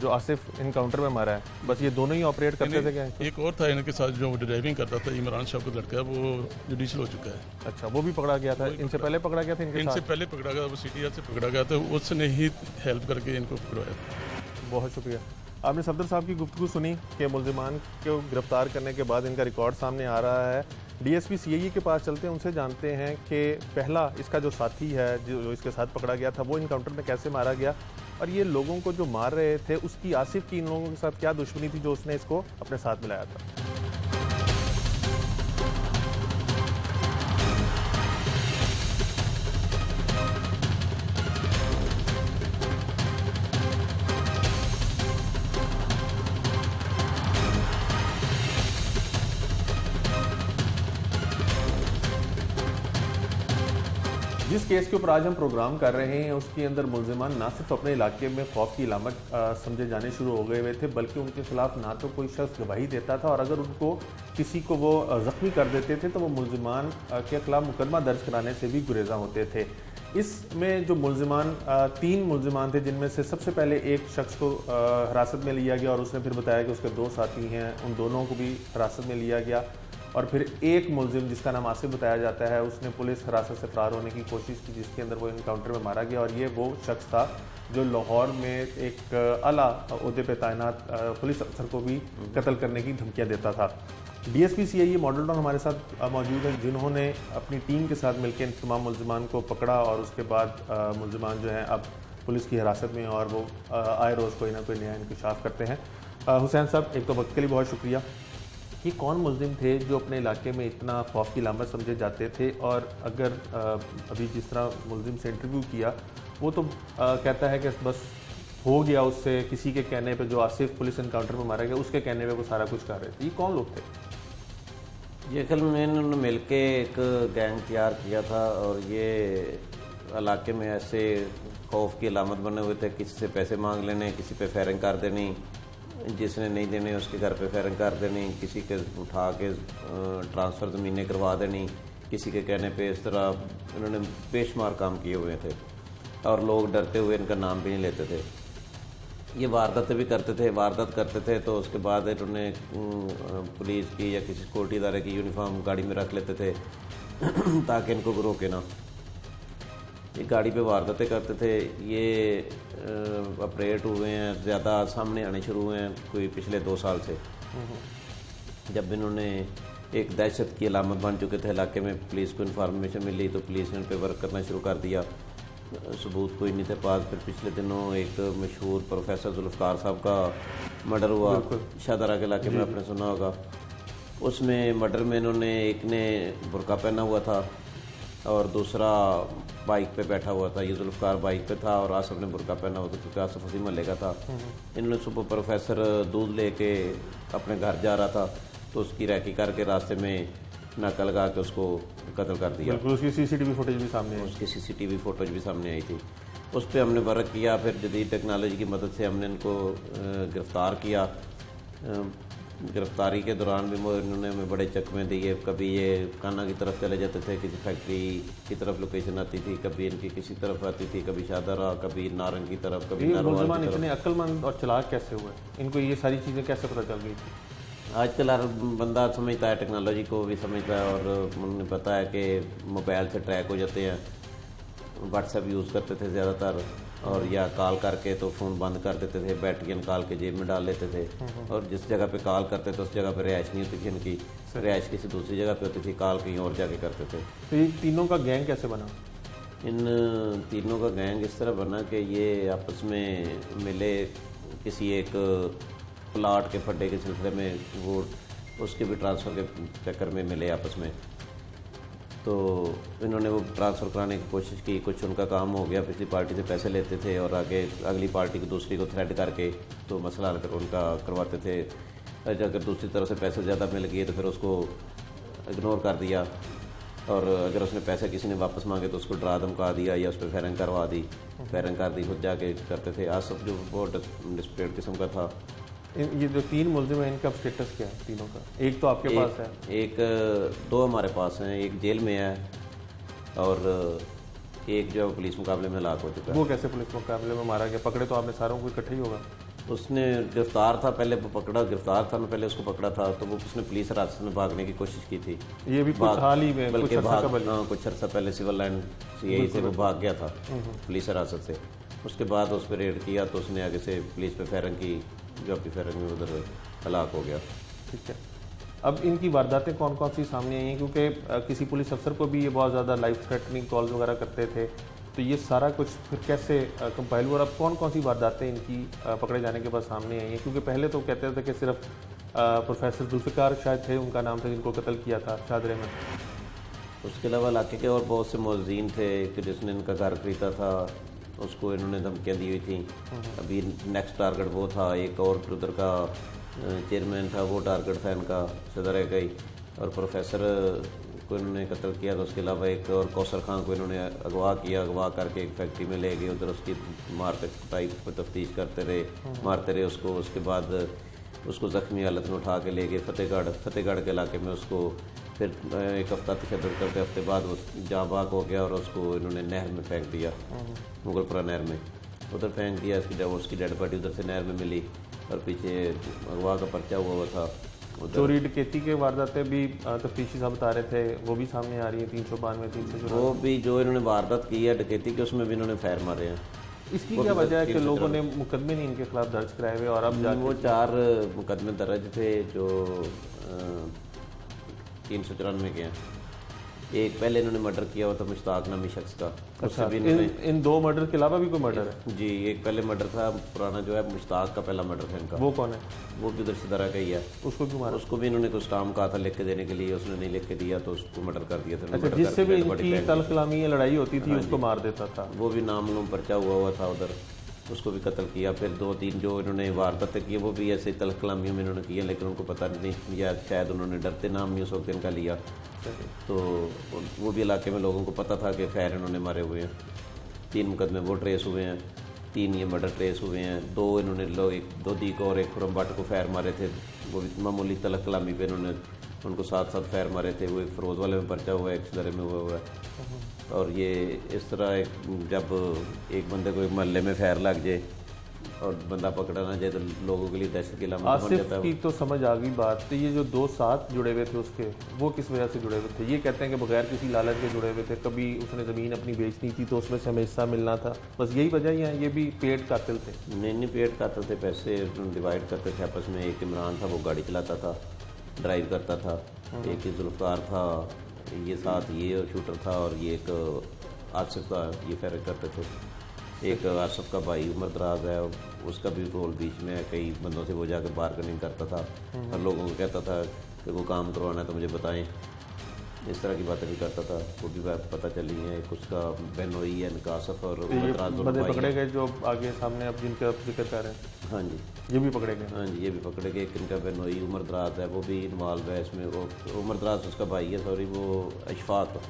जो आसिफ इनकाउंटर में मारा है, बस ये दोनों ही ऑपरेट करते थे क्या? एक और था इनके साथ जो ड्राइविंग करता था, इमरान शाह का लड़का, वो जुडिशल हो चुका है। अच्छा, वो भी पकड़ा गया था? इनसे पहले पकड़ा गया था? इनसे पहले पकड़ा गया, वो CTR से पकड़ा गया था, उसने ही हेल्प करके इनको पकड़वाया था। बहुत शुक्रिया। आपने सफदर साहब की गुफ्तगू सुनी कि मुलजिमान को गिरफ्तार करने के बाद इनका रिकॉर्ड सामने आ रहा है। DSP CIE के पास चलते हैं, उनसे जानते हैं कि पहला इसका जो साथी है जो इसके साथ पकड़ा गया था, वो इनकाउंटर में कैसे मारा गया और ये लोगों को जो मार रहे थे उसकी आसिफ की इन लोगों के साथ क्या दुश्मनी थी जो उसने इसको अपने साथ मिलाया था। जिस केस के ऊपर आज हम प्रोग्राम कर रहे हैं उसके अंदर मुलजिमान ना सिर्फ अपने इलाके में खौफ की इलामत समझे जाने शुरू हो गए हुए थे, बल्कि उनके खिलाफ ना तो कोई शख्स गवाही देता था और अगर उनको किसी को वो ज़ख्मी कर देते थे तो वो मुलजिमान के खिलाफ मुकदमा दर्ज कराने से भी गुरेज़ा होते थे। इसमें जो मुलजिमान 3 मुलजिमान थे, जिनमें से सबसे पहले एक शख्स को हिरासत में लिया गया और उसने फिर बताया कि उसके 2 साथी हैं, उन दोनों को भी हिरासत में लिया गया। और फिर एक मुलजिम जिसका नाम आसिफ बताया जाता है, उसने पुलिस हिरासत से फरार होने की कोशिश की, जिसके अंदर वो इनकाउंटर में मारा गया। और ये वो शख्स था जो लाहौर में एक आला ओहदे पे तैनात पुलिस अफसर को भी कत्ल करने की धमकियाँ देता था। DSP CIE मॉडल टाउन हमारे साथ मौजूद है, जिन्होंने अपनी टीम के साथ मिलकर इन तमाम मुलजिमान को पकड़ा और उसके बाद मुलजिमान जो हैं अब पुलिस की हिरासत में और वो आए रोज़ कोई ना कोई नया इंकशाफ करते हैं। हुसैन साहब, एक तो वक्त के लिए बहुत शुक्रिया। ये कौन मुलजिम थे जो अपने इलाके में इतना खौफ की लामत समझे जाते थे? और अगर अभी जिस तरह मुलजिम से इंटरव्यू किया, वो तो कहता है कि बस हो गया उससे, किसी के कहने पे, जो आसिफ पुलिस इनकाउंटर में मारा गया उसके कहने पे वो सारा कुछ कर रहे थे। ये कौन लोग थे? ये ख्याल में इन्होंने मिल के एक गैंग तैयार किया था और ये इलाके में ऐसे खौफ की अलामत बने हुए थे, किसी से पैसे मांग लेने, किसी पे फायरिंग कर देनी, जिसने नहीं देने उसके घर पे फायरिंग कर देनी, किसी के उठा के ट्रांसफ़र ज़मीनें करवा देनी, किसी के कहने पे इस तरह इन्होंने बेशुमार काम किए हुए थे और लोग डरते हुए इनका नाम भी नहीं लेते थे। ये वारदातें भी करते थे, वारदात करते थे तो उसके बाद इन्होंने पुलिस की या किसी सिक्योरिटी इदारे की यूनिफॉर्म गाड़ी में रख लेते थे ताकि इनको रोके ना। ये गाड़ी पे वारदातें करते थे। ये ऑपरेट हुए हैं, ज़्यादा सामने आने शुरू हुए हैं कोई पिछले 2 साल से, जब इन्होंने एक दहशत की अलामत बन चुके थे इलाके में। पुलिस को इन्फॉर्मेशन मिली तो पुलिस ने उन पर वर्क करना शुरू कर दिया। सबूत कोई नहीं थे पास। फिर पिछले दिनों एक मशहूर प्रोफेसर जुल्फ़कार साहब का मर्डर हुआ शाहदरा के इलाके में, आपने सुना होगा। उसमें मर्डर में इन्होंने, एक ने बुर्का पहना हुआ था और दूसरा बाइक पे बैठा हुआ था। ये जुल्फ़कार बाइक पे था और आसिफ ने बुर्का पहना हुआ था क्योंकि आसिफ उसी महल्ले का था। इन्होंने सुबह प्रोफेसर दूध लेके अपने घर जा रहा था तो उसकी रैकी करके रास्ते में नाका लगा के उसको कत्ल कर दिया। उसकी CCTV फुटेज भी सामने आई। उसकी CCTV फुटेज भी सामने आई थी। उस पर हमने वर्क किया। फिर जदीद टेक्नोलॉजी की मदद से हमने इनको गिरफ़्तार किया। गिरफ्तारी के दौरान भी इन्होंने हमें बड़े चकमे दिए। कभी ये काना की तरफ चले जाते थे, किसी फैक्ट्री की तरफ लोकेशन आती थी, कभी इनकी किसी तरफ आती थी, कभी शादरा, कभी नारंग की तरफ, कभी ये नारोवाल मुलजमान की तरफ। इतने अक्लमंद और चालाक कैसे हुए? इनको ये सारी चीज़ें कैसे पता चल गई थी? आजकल हर बंदा समझता है, टेक्नोलॉजी को भी समझता है, और उन्हें पता है कि मोबाइल से ट्रैक हो जाते हैं। व्हाट्सएप यूज़ करते थे ज़्यादातर, और या कॉल करके तो फ़ोन बंद कर देते थे, बैटरी निकाल के जेब में डाल लेते थे, और जिस जगह पे कॉल करते थे उस जगह पे रिहाइश नहीं होती थी इनकी, रिहाइश किसी दूसरी जगह पे होती थी, कॉल कहीं और जाके करते थे। तो ये तीनों का गैंग कैसे बना? इन तीनों का गैंग इस तरह बना कि ये आपस में मिले किसी एक प्लाट के फड्डे के सिलसिले में, वो उसके भी ट्रांसफ़र के चक्कर में मिले आपस में। तो इन्होंने वो ट्रांसफ़र कराने की कोशिश की, कुछ उनका काम हो गया, पिछली पार्टी से पैसे लेते थे और आगे अगली पार्टी को दूसरी को थ्रेड करके तो मसला हल कर उनका करवाते थे। अगर दूसरी तरफ से पैसे ज़्यादा मिल गए तो फिर उसको इग्नोर कर दिया, और अगर उसने पैसे किसी ने वापस मांगे तो उसको डरा धमका दिया या उस पर फायरिंग करवा दी, फायरिंग कर दी, खुद जाके करते थे। आसफ जो बहुत डिस्प्लेड किस्म का था। ये जो तीन मुलजिम हैं, इनका स्टेटस क्या है तीनों का? एक तो आपके पास है, एक दो हमारे पास हैं, एक जेल में है और एक जो पुलिस मुकाबले में हलाक हो चुका है। वो कैसे पुलिस मुकाबले में मारा गया? पकड़े तो आपने सारों को इकट्ठे ही होगा? उसने गिरफ्तार था, पहले पकड़ा, गिरफ्तार था, मैं पहले उसको पकड़ा था, तो वो उसने पुलिस हिरासत में भागने की कोशिश की थी। ये भी कुछ हाल ही में, बल्कि कुछ अर्सा कबल? कुछ अर्सा पहले सिविल लाइन CI से वो भाग गया था पुलिस हिरासत से। उसके बाद उस पर रेड किया तो उसने आगे से पुलिस पे फायरिंग की, जो आपकी फायरिंग में उधर हलाक हो गया। ठीक है। अब इनकी वारदातें कौन कौन सी सामने आई हैं? क्योंकि किसी पुलिस अफसर को भी ये बहुत ज़्यादा लाइफ थ्रेटनिंग कॉल्स वगैरह करते थे, तो ये सारा कुछ फिर कैसे कंपाइल हुआ? और अब कौन कौन सी वारदातें इनकी पकड़े जाने के बाद सामने आई हैं? क्योंकि पहले तो कहते थे कि सिर्फ प्रोफेसर जुल्फ़िकार शायद थे, उनका नाम था, जिनको कत्ल किया था शादरे में। उसके अलावा इलाके के और बहुत से मुअज़्ज़िन थे कि जिसने इनका घर खरीदा था, उसको इन्होंने धमकियाँ दी हुई थी। अभी नेक्स्ट टारगेट वो था, एक और उधर का चेयरमैन था, वो टारगेट था इनका, सदर का ही, और प्रोफेसर को इन्होंने कत्ल किया। तो उसके अलावा एक और कौसर खान को इन्होंने अगवा किया, अगवा करके एक फैक्ट्री में ले गए, उधर उसकी मारते कुटाई पर तफ्तीश करते रहे, मारते रहे उसको। उसके बाद उसको ज़ख्मी हालत में उठा के ले गए फतेहगढ़ के इलाके में उसको। फिर एक हफ्ता तशद्दुद करते, हफ्ते बाद वो जहाँ बाग हो गया और उसको इन्होंने नहर में फेंक दिया, मुगलपुरा नहर में उधर फेंक दिया। उसकी डेड बॉडी उधर से नहर में मिली, और पीछे अगवा का पर्चा हुआ था। चोरी डकैती के वारदातें भी तफ्तीशी साहब बता रहे थे, वो भी सामने आ रही है 392, 300। वो भी जो इन्होंने वारदात की है डकैती के, उसमें भी इन्होंने फायर मारे हैं। इसकी क्या वजह है कि लोगों ने मुकदमे नहीं इनके खिलाफ दर्ज कराए हुए? और अब वो 4 मुकदमे दर्ज थे जो 394 के हैं। एक पहले इन्होंने मर्डर किया हुआ था मुश्ताक नामी शख्स का। अच्छा, इन 2 मर्डर के अलावा भी कोई मर्डर है? जी, एक पहले मर्डर था पुराना जो है, मुश्ताक का पहला मर्डर था इनका। वो कौन है? वो भी उधर से दरा का ही है। उसको क्यों मारा? उसको भी इन्होंने कुछ काम कहा था लिख के देने के लिए, उसने नहीं लिख के दिया तो उसको मर्डर कर दिया था। अच्छा, जिससे भी इनकी तल्ख कलामी या लड़ाई होती थी उसको मार देता था। वो भी नाम पर्चा हुआ था उधर, उसको भी कत्ल किया। फिर 2-3 जो इन्होंने वारदातें की वो भी ऐसे तल्ख कलामियों में इन्होंने किया, लेकिन उनको पता नहीं, या शायद उन्होंने डरते नाम नहीं उस वक्त इनका लिया। तो वो भी इलाके में लोगों को पता था कि खैर इन्होंने मारे हुए हैं। 3 मुकदमे वो ट्रेस हुए हैं, 3 ये मर्डर ट्रेस हुए हैं। 2 इन्होंने लोग, एक दोदी को और एक खुरम भट्ट को फैर मारे थे, वो भी मामूली तलख कलामी पे इन्होंने उनको साथ फैर मारे थे। वो एक फरोज वाले में पर्चा हुआ है, एक सदरे में हुआ है। और ये इस तरह जब एक बंदे को एक महल्ले में फैर लग जाए और बंदा पकड़ा ना जाए तो लोगों के लिए दहशत की लामत बन जाता है। की तो समझ आ गई बात। तो ये जो 2 साथ जुड़े हुए थे उसके, वो किस वजह से जुड़े हुए थे? ये कहते हैं कि बगैर किसी लालच के जुड़े हुए थे, कभी उसने ज़मीन अपनी बेचनी थी तो उसमें से हमें हिस्सा मिलना था, बस यही वजह ही है? ये भी पेड कातिल थे? नहीं, पेड कातिल थे, पैसे डिवाइड करते थे आपस में। एक इमरान था, वो गाड़ी चलाता था, ड्राइव करता था। एक ही जुल्फ़कार था, ये साथ ये शूटर था, और ये एक आसिफ था, ये फेर करते थे। एक आसिफ का भाई उमर दराज है, उसका भी रोल बीच में है। कई बंदों से वो जाकर बार्गेनिंग करता था और लोगों को कहता था कि वो काम करवाना है तो मुझे बताएं, इस तरह की बातें भी करता था। वो भी पता चली है। एक उसका बहनोई है इनका आसिफ, और उमर दराज बंदे पकड़े गए जो आगे सामने अब जिनका आप जिक्र कर रहे हैं? हाँ जी, ये भी पकड़े गए? हाँ जी, ये भी पकड़े गए। एक इनका बहनोई उमर दराज है, वो भी इन्वॉल्व है इसमें। वो उमर दराज उसका भाई है, सॉरी, वो अशफाक,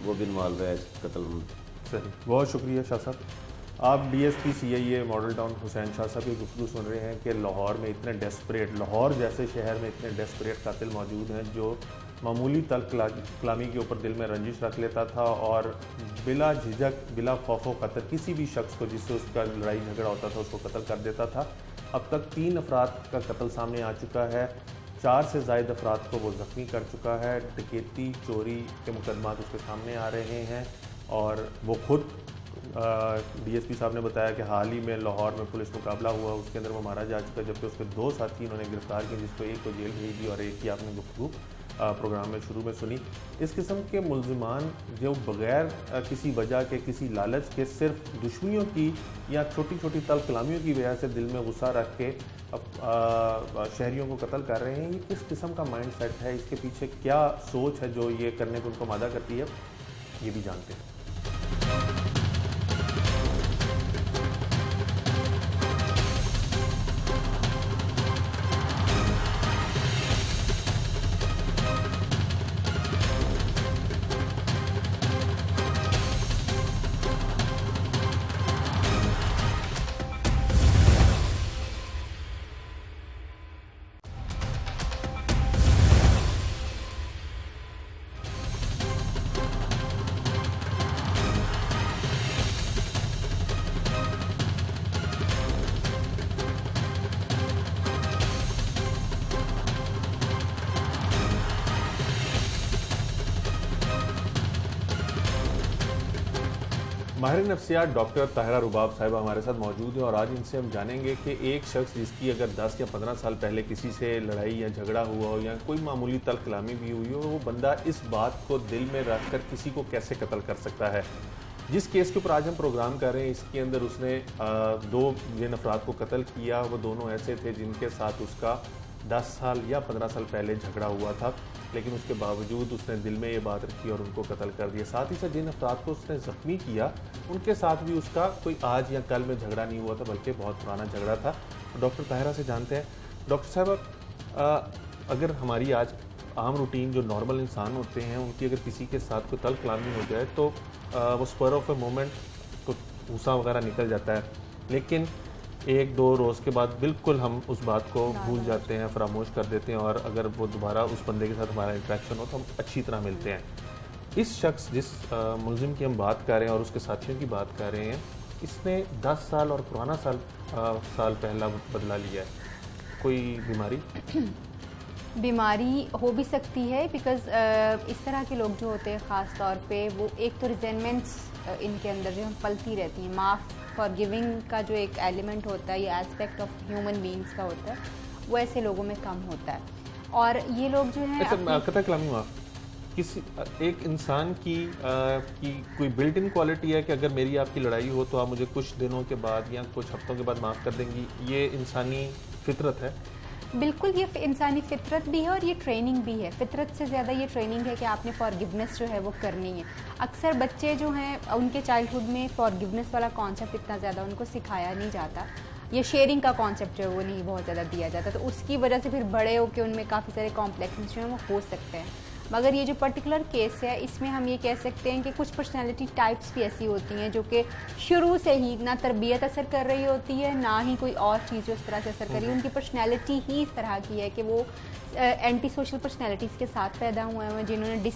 वो भी इन्वॉल्व है इस कत्ल में। सही, बहुत शुक्रिया शाह साहब। आप DSP CIA model town Hussain Shah साहब की गुफ्तगू सुन रहे हैं कि लाहौर में इतने डेस्परेट, लाहौर जैसे शहर में इतने डेस्परेट कातिल मौजूद हैं जो मामूली तल्ख कलामी के ऊपर दिल में रंजिश रख लेता था और बिला झिझक, बिला खौफ कतर किसी भी शख्स को जिससे उसका लड़ाई झगड़ा होता था उसको कत्ल कर देता था। अब तक 3 अफराद का कत्ल सामने आ चुका है, 4 से ज़ायद अफराद को वो ज़ख्मी कर चुका है। डकैती, चोरी के मुकदमात उसके सामने आ रहे हैं और वो खुद डीएसपी साहब ने बताया कि हाल ही में लाहौर में पुलिस मुकाबला हुआ, उसके अंदर वो मारा जा चुका, जबकि उसके 2 साथी उन्होंने गिरफ्तार किए, जिसको एक को जेल भेज दी और एक की आपने गुफ्तगू प्रोग्राम में शुरू में सुनी। इस किस्म के मुल्ज़िमान जो बग़ैर किसी वजह के, किसी लालच के, सिर्फ दुश्मनियों की या छोटी छोटी तल्ख कलामियों की वजह से दिल में गुस्सा रख के शहरियों को कत्ल कर रहे हैं, ये किस किस्म का माइंड सेट है, इसके पीछे क्या सोच है जो ये करने को उनको मादा करती है, ये भी जानते हैं। माहिर नफ्सियात डॉक्टर ताहिरा रुबाब साहिबा हमारे साथ मौजूद है और आज इनसे हम जानेंगे कि एक शख्स जिसकी अगर 10 या 15 साल पहले किसी से लड़ाई या झगड़ा हुआ हो या कोई मामूली तल्ख कलामी भी हुई हो, वो बंदा इस बात को दिल में रख कर किसी को कैसे कत्ल कर सकता है। जिस केस के ऊपर आज हम प्रोग्राम कर रहे हैं, इसके अंदर उसने 2 जिन अफराद को कत्ल किया, वो दोनों ऐसे थे जिनके साथ उसका 10 साल या 15 साल पहले झगड़ा हुआ था, लेकिन उसके बावजूद उसने दिल में ये बात रखी और उनको कत्ल कर दिया। साथ ही साथ जिन अफराद को उसने ज़ख्मी किया, उनके साथ भी उसका कोई आज या कल में झगड़ा नहीं हुआ था, बल्कि बहुत पुराना झगड़ा था। डॉक्टर ताहिरा से जानते हैं। डॉक्टर साहब, अगर हमारी आज आम रूटीन जो नॉर्मल इंसान होते हैं, उनकी अगर किसी के साथ कोई तल्ख कलामी हो जाए तो वो स्पर ऑफ ए मोमेंट तो गुस्सा वगैरह निकल जाता है, लेकिन 1-2 रोज़ के बाद बिल्कुल हम उस बात को भूल जाते हैं, फरामोश कर देते हैं और अगर वो दोबारा उस बंदे के साथ हमारा इंटरेक्शन हो तो हम अच्छी तरह मिलते हैं। इस शख्स जिस मुल्ज़िम की हम बात कर रहे हैं और उसके साथियों की बात कर रहे हैं, इसने 10 साल और पुराना साल पहला बदला लिया है। कोई बीमारी हो भी सकती है, बिकॉज़ इस तरह के लोग जो होते हैं ख़ास तौर पे, वो एक तो रिजेंटमेंट्स इनके अंदर जो हम पलती रहती हैं, माफ़ फॉरगिविंग का जो एक एलिमेंट होता है, ये एस्पेक्ट ऑफ ह्यूमन बीइंग्स का होता है, वो ऐसे लोगों में कम होता है। और ये लोग जो है कतल कलामी माफ़ किसी एक इंसान की कोई बिल्ट इन क्वालिटी है कि अगर मेरी आपकी लड़ाई हो तो आप मुझे कुछ दिनों के बाद या कुछ हफ्तों के बाद माफ़ कर देंगी, ये इंसानी फितरत है। बिल्कुल, ये इंसानी फितरत भी है और ये ट्रेनिंग भी है। फितरत से ज़्यादा ये ट्रेनिंग है कि आपने फॉरगिवनेस जो है वो करनी है। अक्सर बच्चे जो हैं उनके चाइल्डहुड में फॉरगिवनेस वाला कॉन्सेप्ट इतना ज़्यादा उनको सिखाया नहीं जाता, ये शेयरिंग का कॉन्सेप्ट जो है वो नहीं बहुत ज़्यादा दिया जाता, तो उसकी वजह से फिर बड़े होकर उनमें काफ़ी सारे कॉम्प्लेक्सेस जो हैं वो हो सकते हैं। मगर ये जो पर्टिकुलर केस है, इसमें हम ये कह सकते हैं कि कुछ पर्सनैलिटी टाइप्स भी ऐसी होती हैं जो कि शुरू से ही ना तरबियत असर कर रही होती है, ना ही कोई और चीज़ जो इस तरह से असर कर रही है। उनकी पर्सनैलिटी ही इस तरह की है कि वो एंटी सोशल पर्सनैलिटीज़ के साथ पैदा हुए हैं, जिन्होंने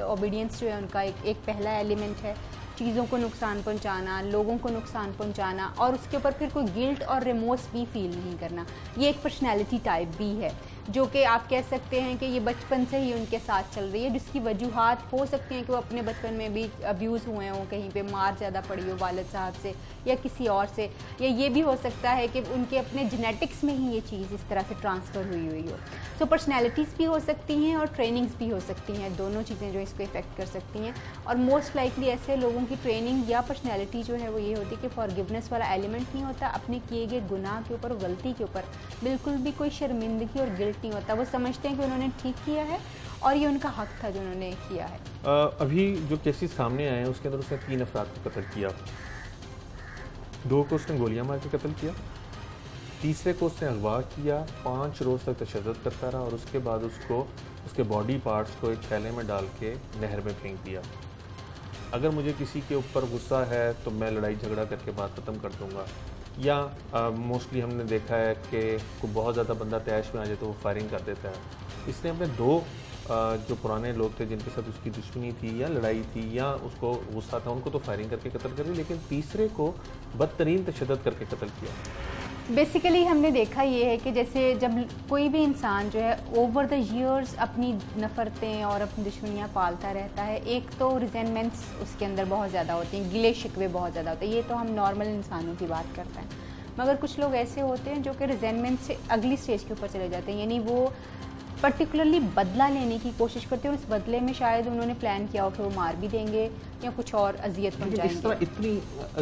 ओबीडियंस जो है उनका एक पहला एलिमेंट है, चीज़ों को नुकसान पहुंचाना, लोगों को नुकसान पहुंचाना और उसके ऊपर फिर कोई गिल्ट और रिमोर्स भी फील नहीं करना, ये एक पर्सनैलिटी टाइप भी है जो कि आप कह सकते हैं कि ये बचपन से ही उनके साथ चल रही है, जिसकी वजूहात हो सकती हैं कि वो अपने बचपन में भी अब्यूज़ हुए हों, कहीं पे मार ज़्यादा पड़ी हो वालिद साहब से या किसी और से, या ये भी हो सकता है कि उनके अपने जेनेटिक्स में ही ये चीज़ इस तरह से ट्रांसफ़र हुई हो। तो पर्सनैलिटीज़ भी हो सकती हैं और ट्रेनिंग्स भी हो सकती हैं, दोनों चीज़ें जो इसको इफ़ेक्ट कर सकती हैं। और मोस्ट लाइकली ऐसे लोगों की ट्रेनिंग या पर्सनैलिटी जो है वो ये होती है कि फॉरगिवनेस वाला एलिमेंट नहीं होता, अपने किए गए गुनाह के ऊपर, गलती के ऊपर बिल्कुल भी कोई शर्मिंदगी और गिल्ट नहीं होता। वो समझते हैं कि उन्होंने ठीक किया है और ये उनका हक था जो उन्होंने किया है। अभी जो केसेस सामने आए हैं उसके अंदर उसने 3 अफराद को कत्ल किया, 2 को उसने गोलियां मार के कत्ल किया, तीसरे को उसने अगवा किया, 5 रोज़ तक तशद्दुद करता रहा और उसके बाद उसको उसके बॉडी पार्ट्स को एक थैले में डाल के नहर में फेंक दिया। अगर मुझे किसी के ऊपर गुस्सा है तो मैं लड़ाई झगड़ा करके बात ख़त्म कर दूँगा, या मोस्टली हमने देखा है कि कोई बहुत ज़्यादा बंदा तैश में आ जाए तो वो फायरिंग कर देता है। इसने अपने दो जो पुराने लोग थे जिनके साथ उसकी दुश्मनी थी या लड़ाई थी या उसको गुस्सा था, उनको तो फायरिंग करके कत्ल कर दिया, लेकिन तीसरे को बदतरीन तशद्दुद करके कत्ल किया। बेसिकली हमने देखा ये है कि जैसे जब कोई भी इंसान जो है ओवर द ईयर्स अपनी नफ़रतें और अपनी दुश्मनियाँ पालता रहता है, एक तो रिजेंटमेंट्स उसके अंदर बहुत ज़्यादा होती हैं, गिले शिकवे बहुत ज़्यादा होते हैं। ये तो हम नॉर्मल इंसानों की बात करते हैं, मगर कुछ लोग ऐसे होते हैं जो कि रिजेंटमेंट से अगली स्टेज के ऊपर चले जाते हैं, यानी वो पर्टिकुलरली बदला लेने की कोशिश करते हैं और उस बदले में शायद उन्होंने प्लान किया हो कि वो मार भी देंगे या कुछ और अजियत पहुंचाएंगे। इतनी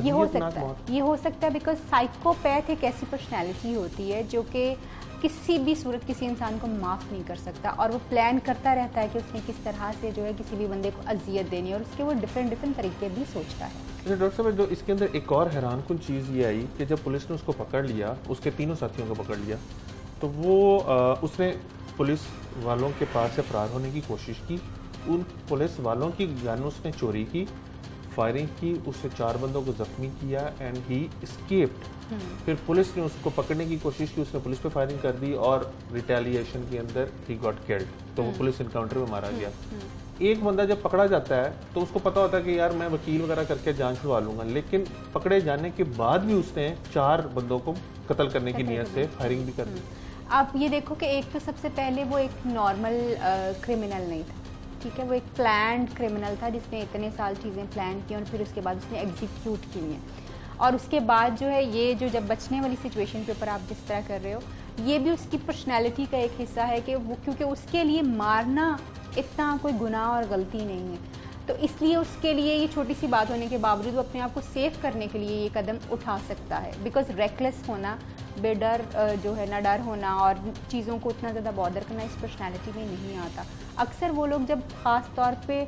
ये हो सकता है, ये हो सकता है बिकॉज साइकोपैथ एक ऐसी पर्सनैलिटी होती है जो कि किसी भी सूरत किसी इंसान को माफ़ नहीं कर सकता और वो प्लान करता रहता है कि उसने किस तरह से जो है किसी भी बंदे को अजियत देनी है और उसके वो डिफरेंट तरीके भी सोचता है। डॉक्टर साहब, जो इसके अंदर एक और हैरान कुन चीज़ ये आई कि जब पुलिस ने उसको पकड़ लिया, उसके तीनों साथियों को पकड़ लिया, तो वो उसने पुलिस वालों के पास से फरार होने की कोशिश की। उन पुलिस वालों की गन उसने चोरी की, फायरिंग की, उससे 4 बंदों को जख्मी किया एंड ही एस्केप्ड। फिर पुलिस ने उसको पकड़ने की कोशिश की, उसने पुलिस पे फायरिंग कर दी और रिटेलिएशन के अंदर ही गॉट किल्ड, तो वो पुलिस इनकाउंटर में मारा गया। एक बंदा जब पकड़ा जाता है तो उसको पता होता है कि यार मैं वकील वगैरह करके जान छुड़वा लूंगा, लेकिन पकड़े जाने के बाद भी उसने 4 बंदों को कत्ल करने की नीयत से फायरिंग भी कर दी। आप ये देखो कि एक तो सबसे पहले वो एक नॉर्मल क्रिमिनल नहीं था, ठीक है, वो एक प्लान्ड क्रिमिनल था जिसने इतने साल चीज़ें प्लान की और फिर उसके बाद उसने एग्जीक्यूट की हैं। और उसके बाद जो है ये जो जब बचने वाली सिचुएशन के ऊपर आप जिस तरह कर रहे हो, ये भी उसकी पर्सनैलिटी का एक हिस्सा है कि वो, क्योंकि उसके लिए मारना इतना कोई गुनाह और गलती नहीं है, तो इसलिए उसके लिए ये छोटी सी बात होने के बावजूद वो अपने आप को सेफ करने के लिए ये कदम उठा सकता है। बिकॉज रेकलेस होना, बेडर जो है ना डर होना और चीज़ों को उतना ज़्यादा बॉदर करना इस पर्सनैलिटी में नहीं आता। अक्सर वो लोग जब ख़ास तौर पे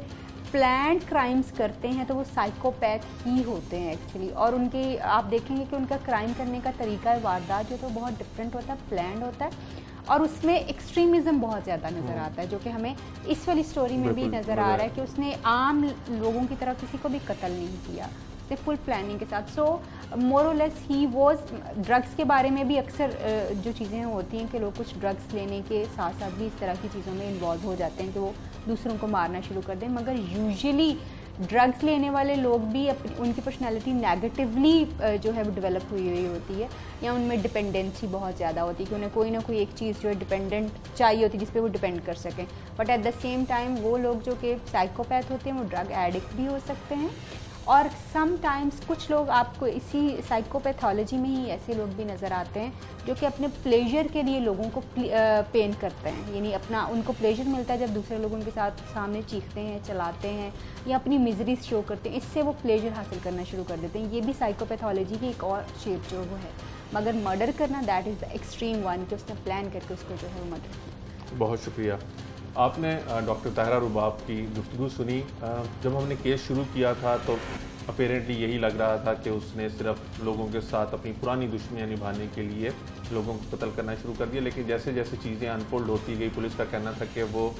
प्लान्ड क्राइम्स करते हैं तो वो साइकोपैथ ही होते हैं एक्चुअली, और उनकी आप देखेंगे कि उनका क्राइम करने का तरीका वारदात जो तो बहुत डिफरेंट होता है, प्लान्ड होता है और उसमें एक्सट्रीमिज़म बहुत ज़्यादा नज़र आता है, जो कि हमें इस वाली स्टोरी में भी नज़र आ रहा है कि उसने आम लोगों की तरह किसी को भी कत्ल नहीं किया, फुल प्लानिंग के साथ। सो मोर और लेस ही वॉज। ड्रग्स के बारे में भी अक्सर जो चीज़ें होती हैं कि लोग कुछ ड्रग्स लेने के साथ साथ भी इस तरह की चीज़ों में इन्वॉल्व हो जाते हैं कि वो दूसरों को मारना शुरू कर दें, मगर यूजुअली ड्रग्स लेने वाले लोग भी अपनी उनकी पर्सनैलिटी नेगेटिवली जो है वो डेवलप हुई होती है, या उनमें डिपेंडेंसी बहुत ज़्यादा होती है कि उन्हें कोई ना कोई एक चीज़ जो है डिपेंडेंट चाहिए होती है जिस पे वो डिपेंड कर सकें। But at the same time वो लोग जो कि साइकोपैथ होते हैं वो ड्रग एडिक्ट भी हो सकते हैं, और समटाइम्स कुछ लोग आपको इसी साइकोपैथोलॉजी में ही ऐसे लोग भी नज़र आते हैं जो कि अपने प्लेजर के लिए लोगों को पेन करते हैं, यानी अपना उनको प्लेजर मिलता है जब दूसरे लोग उनके साथ सामने चीखते हैं, चलाते हैं या अपनी मिजरी शो करते हैं, इससे वो प्लेजर हासिल करना शुरू कर देते हैं। ये भी साइकोपैथोलॉजी की एक और शेप जो वो है, मगर मर्डर करना that is the extreme one कि उसने प्लान करके उसको जो है वो मर्डर किया। बहुत शुक्रिया। आपने डॉक्टर ताहिरा रुबाब की गुफ्तगू सुनी। जब हमने केस शुरू किया था तो अपेरेंटली यही लग रहा था कि उसने सिर्फ लोगों के साथ अपनी पुरानी दुश्मनियाँ निभाने के लिए लोगों को कत्ल करना शुरू कर दिया, लेकिन जैसे जैसे चीज़ें अनफोल्ड होती गई, पुलिस का कहना था कि वो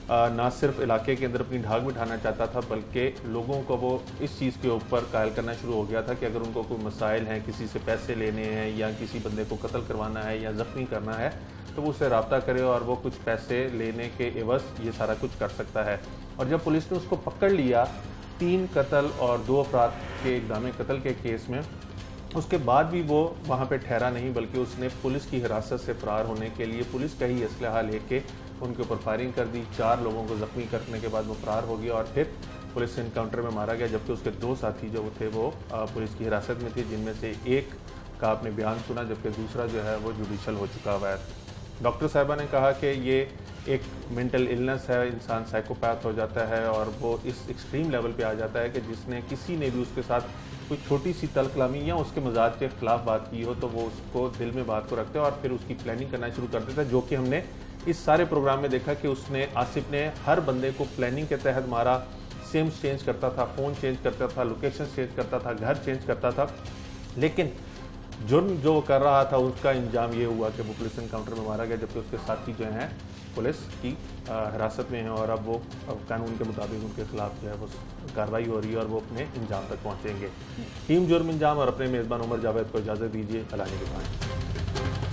ना सिर्फ इलाके के अंदर अपनी ढाक बिठाना चाहता था बल्कि लोगों को वो इस चीज़ के ऊपर कायल करना शुरू हो गया था कि अगर उनको कोई मसाइल हैं, किसी से पैसे लेने हैं या किसी बंदे को कत्ल करवाना है या ज़ख्मी करना है तो वो उससे रब्ता करे और वो कुछ पैसे लेने के एवज़ ये सारा कुछ कर सकता है। और जब पुलिस ने उसको पकड़ लिया 3 कत्ल और 2 अफराद के इक़दाम कत्ल के केस में, उसके बाद भी वो वहाँ पे ठहरा नहीं बल्कि उसने पुलिस की हिरासत से फ़रार होने के लिए पुलिस का ही असलहा लेके उनके ऊपर फायरिंग कर दी। 4 लोगों को ज़ख्मी करने के बाद वो फ़रार हो गया और फिर पुलिस इनकाउंटर में मारा गया, जबकि उसके 2 साथी जो थे वो पुलिस की हिरासत में थे, जिनमें से एक का आपने बयान सुना जबकि दूसरा जो है वो जुडिशल हो चुका हुआ है। डॉक्टर साहिबा ने कहा कि ये एक मेंटल इलनेस है, इंसान साइकोपैथ हो जाता है और वो इस एक्सट्रीम लेवल पे आ जाता है कि जिसने किसी ने भी उसके साथ कोई छोटी सी तलकलामी या उसके मजाज के खिलाफ बात की हो तो वो उसको दिल में बात को रखते हैं और फिर उसकी प्लानिंग करना शुरू कर देता है, जो कि हमने इस सारे प्रोग्राम में देखा कि उसने आसिफ ने हर बंदे को प्लानिंग के तहत मारा, सिम्स चेंज करता था, फ़ोन चेंज करता था, लोकेशन चेंज करता था, घर चेंज करता था, लेकिन जुर्म जो वो कर रहा था उसका इंजाम ये हुआ कि वो पुलिस एनकाउंटर में मारा गया, जबकि उसके साथी जो हैं पुलिस की हिरासत में हैं और अब वो कानून के मुताबिक उनके खिलाफ जो है वो कार्रवाई हो रही है और वो अपने इंजाम तक पहुँचेंगे। टीम जुर्म इंजाम और अपने मेज़बान उमर जावेद को इजाज़त दीजिए। अल्लाह ने के